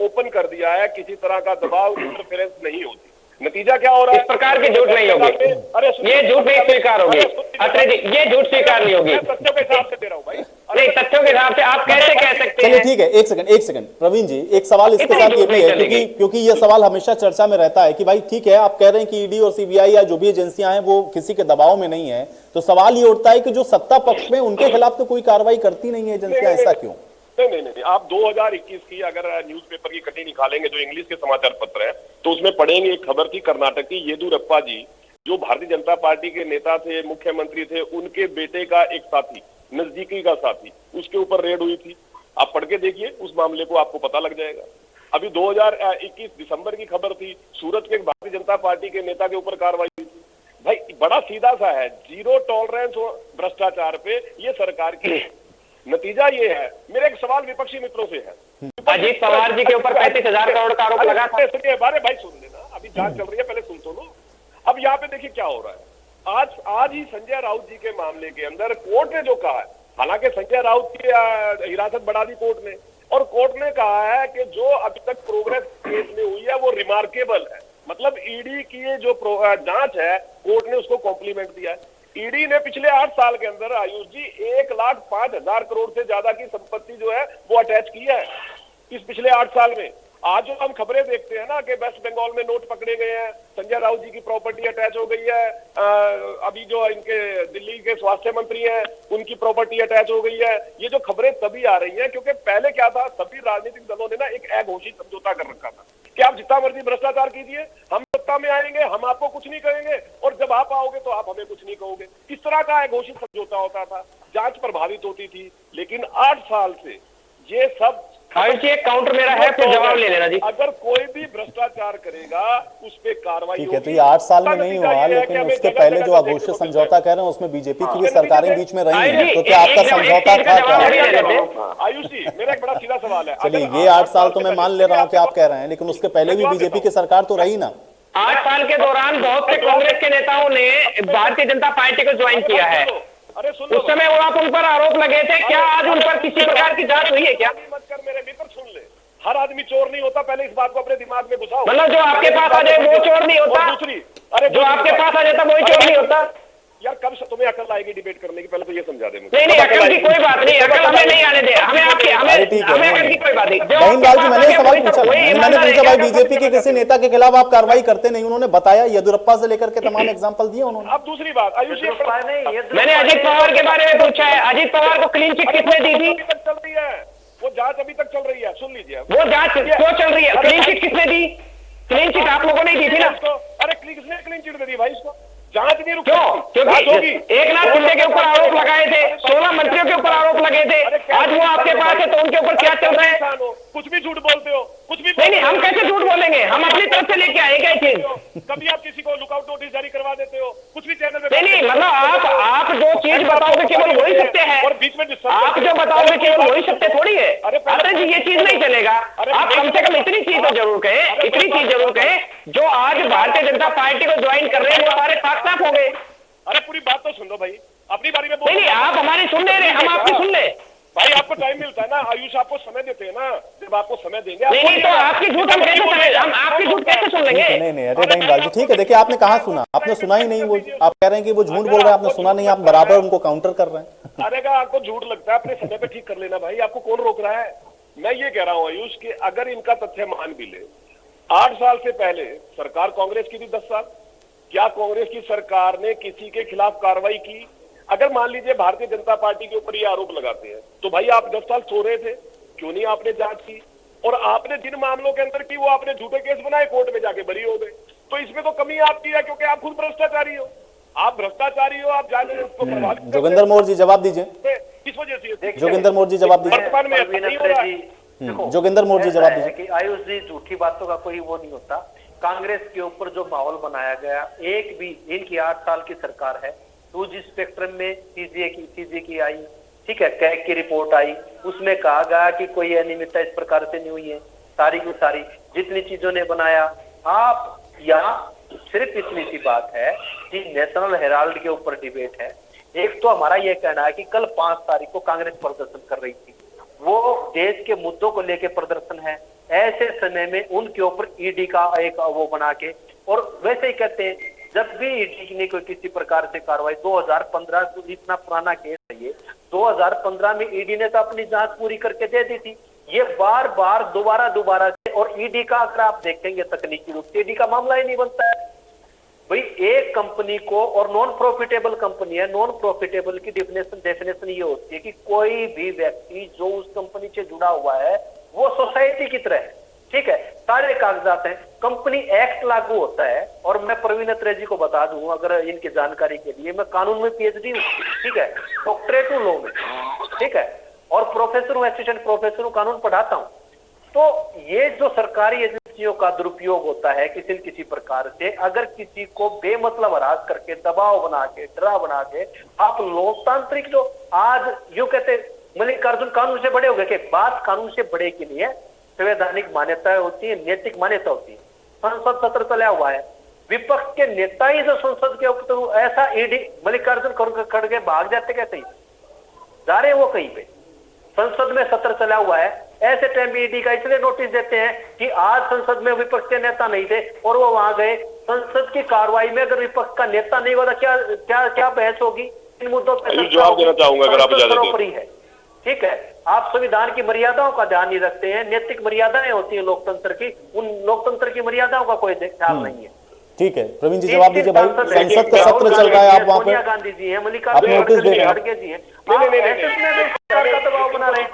ओपन कर दिया है, किसी तरह का दबाव इंटरफेरेंस नहीं होती। नतीजा क्या हो रहा है? इस प्रकार की झूठ नहीं होगी, ये झूठ नहीं स्वीकार होगी। अत्रे जी, ये झूठ स्वीकार नहीं होगी। तथ्यों के हिसाब से दे रहा हूँ भाई। नहीं, तथ्यों के हिसाब से आप कैसे कह सकते चलिए हैं? ठीक है, एक सेकंड प्रवीण जी, एक सवाल इसके साथ ये भी है, क्योंकि ये सवाल हमेशा चर्चा में रहता है कि भाई ठीक है, आप कह रहे हैं कि ईडी और सीबीआई या जो भी एजेंसियां हैं वो किसी के दबाव में नहीं है, तो सवाल ये उठता है कि जो सत्ता पक्ष में उनके खिलाफ तो कोई कार्रवाई करती नहीं है एजेंसियां, ऐसा क्यों? नहीं, आप 2021 की अगर न्यूज़पेपर की कटी निकालेंगे, जो इंग्लिश के समाचार पत्र है, तो उसमें पढ़ेंगे, एक खबर थी कर्नाटक की, येदियुरप्पा जी जो भारतीय जनता पार्टी के नेता थे, मुख्यमंत्री थे, उनके बेटे का एक साथी, नजदीकी का साथी, उसके ऊपर रेड हुई थी। आप पढ़ के देखिए उस मामले को, आपको पता लग जाएगा। अभी 2021 दिसंबर की खबर थी, सूरत के भारतीय जनता पार्टी के नेता के ऊपर कार्रवाई हुई थी। भाई बड़ा सीधा सा है, जीरो टॉलरेंस भ्रष्टाचार पे, ये सरकार की। नतीजा ये है। मेरा एक सवाल विपक्षी मित्रों से है। अजीत पवार जी के ऊपर 35,000 करोड़ का आरोप लगा था। सुनिए, बारे भाई सुन लेना, अभी जांच चल रही है, पहले सुन तो लो। अब यहाँ पे देखिए क्या हो रहा है। आज ही संजय राउत जी के मामले के अंदर कोर्ट ने जो कहा है, हालांकि संजय राउत की हिरासत बढ़ा दी कोर्ट ने, और कोर्ट ने कहा है कि जो अभी तक प्रोग्रेस केस में हुई है वो रिमार्केबल है। मतलब ईडी की ये जो जांच है, कोर्ट ने उसको कॉम्प्लीमेंट दिया है। ईडी ने पिछले 8 साल के अंदर आयुष जी 1,05,000 करोड़ से ज्यादा की संपत्ति जो है वो अटैच की है इस पिछले 8 साल में। आज जो हम खबरें देखते हैं ना कि वेस्ट बंगाल में नोट पकड़े गए हैं, संजय राउत जी की प्रॉपर्टी अटैच हो गई है, अभी जो इनके दिल्ली के स्वास्थ्य मंत्री हैं उनकी प्रॉपर्टी अटैच हो गई है, ये जो खबरें तभी आ रही हैं क्योंकि पहले क्या था, सभी राजनीतिक दलों ने ना एक अघोषित समझौता कर रखा था कि आप जितना मर्जी भ्रष्टाचार कीजिए, हम सत्ता में आएंगे, हम आपको कुछ नहीं कहेंगे, और जब आप आओगे तो आप हमें कुछ नहीं कहोगे। इस तरह का अघोषित समझौता होता था, जांच प्रभावित होती थी। लेकिन 8 साल से ये सब एक काउंटर मेरा है, फिर जवाब ले लेना जी। अगर कोई भी भ्रष्टाचार करेगा उस पे कार्रवाई ठीक है, तो ये 8 साल में नहीं हुआ, लेकिन उसके पहले जो अघोषित समझौता कह रहे हैं उसमें बीजेपी की भी सरकारें बीच में रही हैं, तो क्या आपका समझौता था क्या? आयुष जी, मेरा एक बड़ा सीधा सवाल है। चलिए, ये 8 साल तो मैं मान ले रहा हूँ कि आप कह रहे हैं, लेकिन उसके पहले भी बीजेपी की सरकार तो रही ना। 8 साल के दौरान बहुत से कांग्रेस के नेताओं ने भारतीय जनता पार्टी को ज्वाइन किया है। उस समय वो आप उन पर आरोप लगे थे, क्या आज उन पर किसी प्रकार की जांच हुई है क्या? मत कर मेरे मित्र, सुन ले, हर आदमी चोर नहीं होता, पहले इस बात को अपने दिमाग में घुसाओ। मतलब जो आपके पास आ जाए वो चोर नहीं होता, दूसरी, अरे जो आपके पास आ जाता वही चोर नहीं होता। यार कब से तुम्हें अकल आएगी डिबेट करने की, पहले तो ये समझा दे मुझे। नहीं, अकल की कोई बात नहीं, अकल हमें नहीं आने दे, हमें अकल की कोई बात नहीं। बहनलाल जी, मैंने सवाल पूछा, मैंने पूछा भाई बीजेपी के किसी नेता के खिलाफ आप कार्रवाई करते नहीं, उन्होंने बताया, येदियुरप्पा से लेकर के तमाम एग्जांपल दिए उन्होंने। अब दूसरी बात, आयुष मैंने अजीत पवार के बारे में पूछा है, अजीत पवार को क्लीन चिट किसने दी थी? चल रही है वो जांच, अभी तक चल रही है, सुन लीजिए। वो जांच क्यों चल रही है? क्लीन चिट किसने दी? क्लीन चिट आप लोगों ने दी थी ना? अरे किसने क्लीन चिट दे दी भाई इसको? जांच नहीं रुकी, क्योंकि एकनाथ शिंदे के ऊपर आरोप लगाए थे, 16 मंत्रियों के ऊपर आरोप लगे थे, आज वो आपके पास है तो उनके ऊपर क्या चल रहा है? कुछ भी झूठ बोलते हो, कुछ भी नहीं, हम कैसे झूठ बोलेंगे? हम अपनी तरफ से लेके आए क्या चीज? कभी आप किसी को लुकआउट नोटिस जारी करवा देते हो, कुछ भी चैनल में। नहीं, मतलब आप जो चीज बताओगे केवल वही सत्य है, और बीच में आप जो बताओगे केवल वही सत्य थोड़ी है। अरे जी, ये चीज नहीं चलेगा। आप कम से कम इतनी चीज तो जरूर कहें, इतनी चीज जरूर कहें, जो आज भारतीय जनता पार्टी को ज्वाइन कर रहे हैं वो सारे साफ हो गए। अरे पूरी बात तो सुन लो भाई, अपनी बारी में नहीं, आप हमारी सुन ले रहे, हम आपकी सुन ले भाई। आपको टाइम मिलता है ना, आयुष आपको समय देते हैं ना, जब आपको समय देंगे नहीं तो आपकी झूठ हम कैसे सुनेंगे? हम आपकी झूठ कैसे सुन लेंगे? नहीं, अरे बहनलाल जी, ठीक है, देखिए आपने कहाँ सुना, आपने सुना ही नहीं। वो आप कह रहे हैं कि वो झूठ बोल रहे हैं, आपने सुना नहीं, आप बराबर उनको काउंटर कर रहे हैं। अरे आपको झूठ लगता है, अपने समय पे ठीक कर लेना भाई, आपको कौन रोक रहा है? मैं ये कह रहा हूँ आयुष कि अगर इनका तथ्य मान भी ले, 8 साल से पहले सरकार कांग्रेस की थी 10 साल, क्या कांग्रेस की सरकार ने किसी के खिलाफ कार्रवाई की? अगर मान लीजिए भारतीय जनता पार्टी के ऊपर ये आरोप लगाते हैं तो भाई आप 10 साल सो रहे थे, क्यों नहीं आपने जांच की? और आपने जिन मामलों के अंदर की वो आपने झूठे केस बनाए, कोर्ट में जाके बरी हो गए। तो इसमें तो कमी आपकी है क्योंकि आप खुद भ्रष्टाचारी हो, आप भ्रष्टाचारी हो, आप जाने उसको प्रभावित। जोगिंदर मौर्य जी जवाब दीजिए। किस वजह से? जोगिंदर मौर्य जी जवाब दीजिए। वर्तमान में नहीं हो रहा है। जोगिंदर मौर्य जी जवाब दीजिए। आयुष जी, झूठी बातों का कोई वो नहीं होता। कांग्रेस के ऊपर जो माहौल बनाया गया, एक भी इनकी 8 साल की सरकार है, 2G स्पेक्ट्रम में सीजे की आई, ठीक है, कैग की रिपोर्ट आई, उसमें कहा गया कि कोई अनियमितता इस प्रकार से नहीं हुई है। सारी की सारी जितनी चीजों ने बनाया, आप यहाँ सिर्फ इतनी सी बात है कि नेशनल हेराल्ड के ऊपर डिबेट है। एक तो हमारा यह कहना है कि कल 5 तारीख को कांग्रेस प्रदर्शन कर रही थी, वो देश के मुद्दों को लेकर प्रदर्शन है। ऐसे समय में उनके ऊपर ईडी का एक वो बना के, और वैसे ही कहते हैं जब भी ईडी ने कोई किसी प्रकार से कार्रवाई, 2015 को इतना पुराना केस है ये, 2015 में ईडी ने तो अपनी जांच पूरी करके दे दी थी। ये बार बार दोबारा से, और ईडी का अगर आप देखेंगे तकनीकी रूप से ईडी का मामला ही नहीं बनता है भाई। एक कंपनी को, और नॉन प्रॉफिटेबल कंपनी है, नॉन प्रॉफिटेबल की डेफिनेशन ये होती है कि कोई भी व्यक्ति जो उस कंपनी से जुड़ा हुआ है वो सोसाइटी की तरह है, ठीक है, सारे कागजात हैं, कंपनी एक्ट लागू होता है। और मैं प्रवीण अत्रे जी को बता दूं, अगर इनकी जानकारी के लिए, मैं कानून में PhD हूं, ठीक है, डॉक्टरेट हूं लॉ में, ठीक है, और प्रोफेसर हूं, असिस्टेंट प्रोफेसर हूं, कानून पढ़ाता हूं। तो ये जो सरकारी एजेंसियों का दुरुपयोग होता है किसी न किसी प्रकार से, अगर किसी को बेमतलब हरास करके, दबाव बना के, डरा बना के, आप लोकतांत्रिक जो आज यूं कहते मल्लिकार्जुन कानून से बड़े हो गए, कि बात कानून से बड़े के लिए संवैधानिक मान्यता होती है, नैतिक मान्यता होती है। संसद सत्र चला हुआ है, विपक्ष के नेता ही जो संसद के ऊपर, तो ऐसा ईडी मल्लिकार्जुन खड़गे भाग जाते कैसे जा रहे हैं वो कहीं पे? संसद में सत्र चला हुआ है, ऐसे टाइम में ईडी का इसलिए नोटिस देते हैं कि आज संसद में विपक्ष के नेता नहीं थे और वो वहां गए। संसद की कार्रवाई में अगर विपक्ष का नेता नहीं होता, क्या क्या क्या बहस होगी इन मुद्दों पर? जवाब देना चाहूंगा अगर आप इजाजत दें। ठीक है, आप संविधान की मर्यादाओं का ध्यान नहीं रखते हैं। नैतिक मर्यादाएं होती है लोकतंत्र की, उन लोकतंत्र की मर्यादाओं का कोई ख्याल नहीं है। ठीक है, प्रवीण जी जवाब दीजिए भाई। संसद का सत्र चल रहा है, आप वहां पे सोनिया गांधी जी हैं, आप नोटिस दे रहे हैं। खड़गे जी हैं, सरकार का दबाव बना रहे हैं।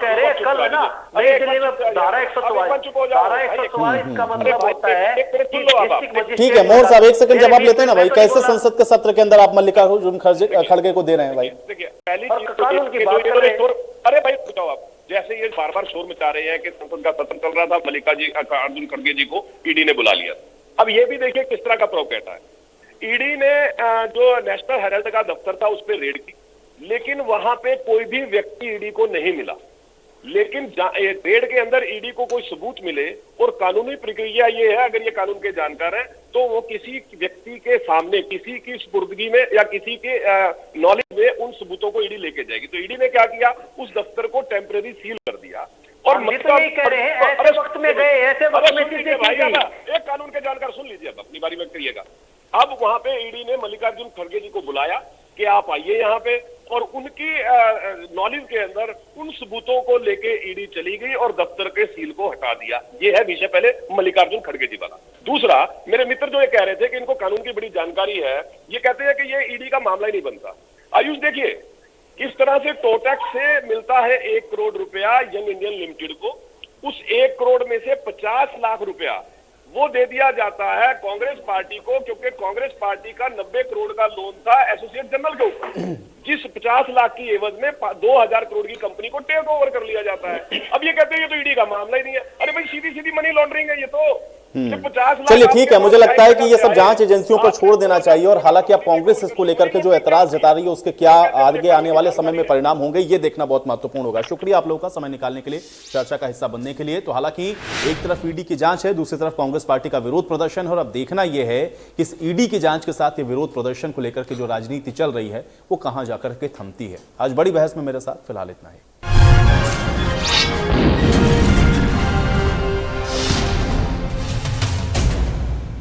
कह रहे हैं कल ना नई दिल्ली में धारा 144 का मतलब होता है कि डिस्ट्रिक्ट मजिस्ट्रेट। ठीक है, मोहन साहब एक सेकंड जवाब लेते हैं ना भाई। कैसे संसद के सत्र के अंदर आप मल्लिकार्जुन खड़गे को दे रहे हैं भाई? पहली चीज कानून की बात कर रहे हैं। अरे भाई बताओ आप, जैसे ये बार बार शोर मचा रहे हैं कि संसद का सत्र चल रहा था, मल्लिकार्जुन खड़गे जी को ईडी ने बुला लिया। अब ये भी देखिए किस तरह का प्रोपेटा है। ईडी ने जो नेशनल हेराल्ड का दफ्तर था उस पर रेड की, लेकिन वहां पे कोई भी व्यक्ति ईडी को नहीं मिला। लेकिन रेड के अंदर ईडी को कोई सबूत मिले, और कानूनी प्रक्रिया ये है, अगर ये कानून के जानकार हैं तो वो किसी व्यक्ति के सामने, किसी की सुपुर्दगी में या किसी के नॉलेज में उन सबूतों को ईडी लेके जाएगी। तो ईडी ने क्या किया, उस दफ्तर को टेम्परेरी सील कर दिया। और तो यही कह रहे हैं, ऐसे वक्त में गए, ऐसे वक्त में चीजें की गई। एक कानून के जानकार सुन लीजिए, अब अपनी बारी में करिएगा। अब वहां पे ईडी ने मल्लिकार्जुन खड़गे जी को बुलाया कि आप आइए यहाँ पे, और उनकी नॉलेज के अंदर उन सबूतों को लेके ईडी चली गई और दफ्तर के सील को हटा दिया। ये है विषय पहले मल्लिकार्जुन खड़गे जी वाला। दूसरा, मेरे मित्र जो ये कह रहे थे कि इनको कानून की बड़ी जानकारी है, ये कहते हैं कि ये ईडी का मामला ही नहीं बनता। आयुष देखिए किस तरह से टोटैक्स से मिलता है 1 करोड़ रुपया यंग इंडियन लिमिटेड को, उस 1 करोड़ में से 50 लाख रुपया वो दे दिया जाता है कांग्रेस पार्टी को, क्योंकि कांग्रेस पार्टी का 90 करोड़ का लोन था एसोसिएट जनरल के ऊपर, जिस 50 लाख की एवज में 2000 करोड़ की कंपनी को टेक ओवर कर लिया जाता है। अब ये कहते हैं ये तो ईडी का मामला ही नहीं है। अरे भाई सीधी सीधी मनी लॉन्ड्रिंग है ये तो। चलिए ठीक है, मुझे लगता है कि ये सब जांच एजेंसियों पर छोड़ देना चाहिए। और हालांकि अब कांग्रेस इसको लेकर के जो एतराज जता रही है उसके क्या आगे आने वाले समय में परिणाम होंगे, ये देखना बहुत महत्वपूर्ण होगा। शुक्रिया आप लोगों का समय निकालने के लिए, चर्चा का हिस्सा बनने के लिए। तो हालांकि एक तरफ ईडी की जांच है, दूसरी तरफ कांग्रेस पार्टी का विरोध प्रदर्शन है, और अब देखना यह है कि इस ईडी की जांच के साथ ये विरोध प्रदर्शन को लेकर के जो राजनीति चल रही है वो कहां जाकर के थमती है। आज बड़ी बहस में मेरे साथ फिलहाल इतना ही।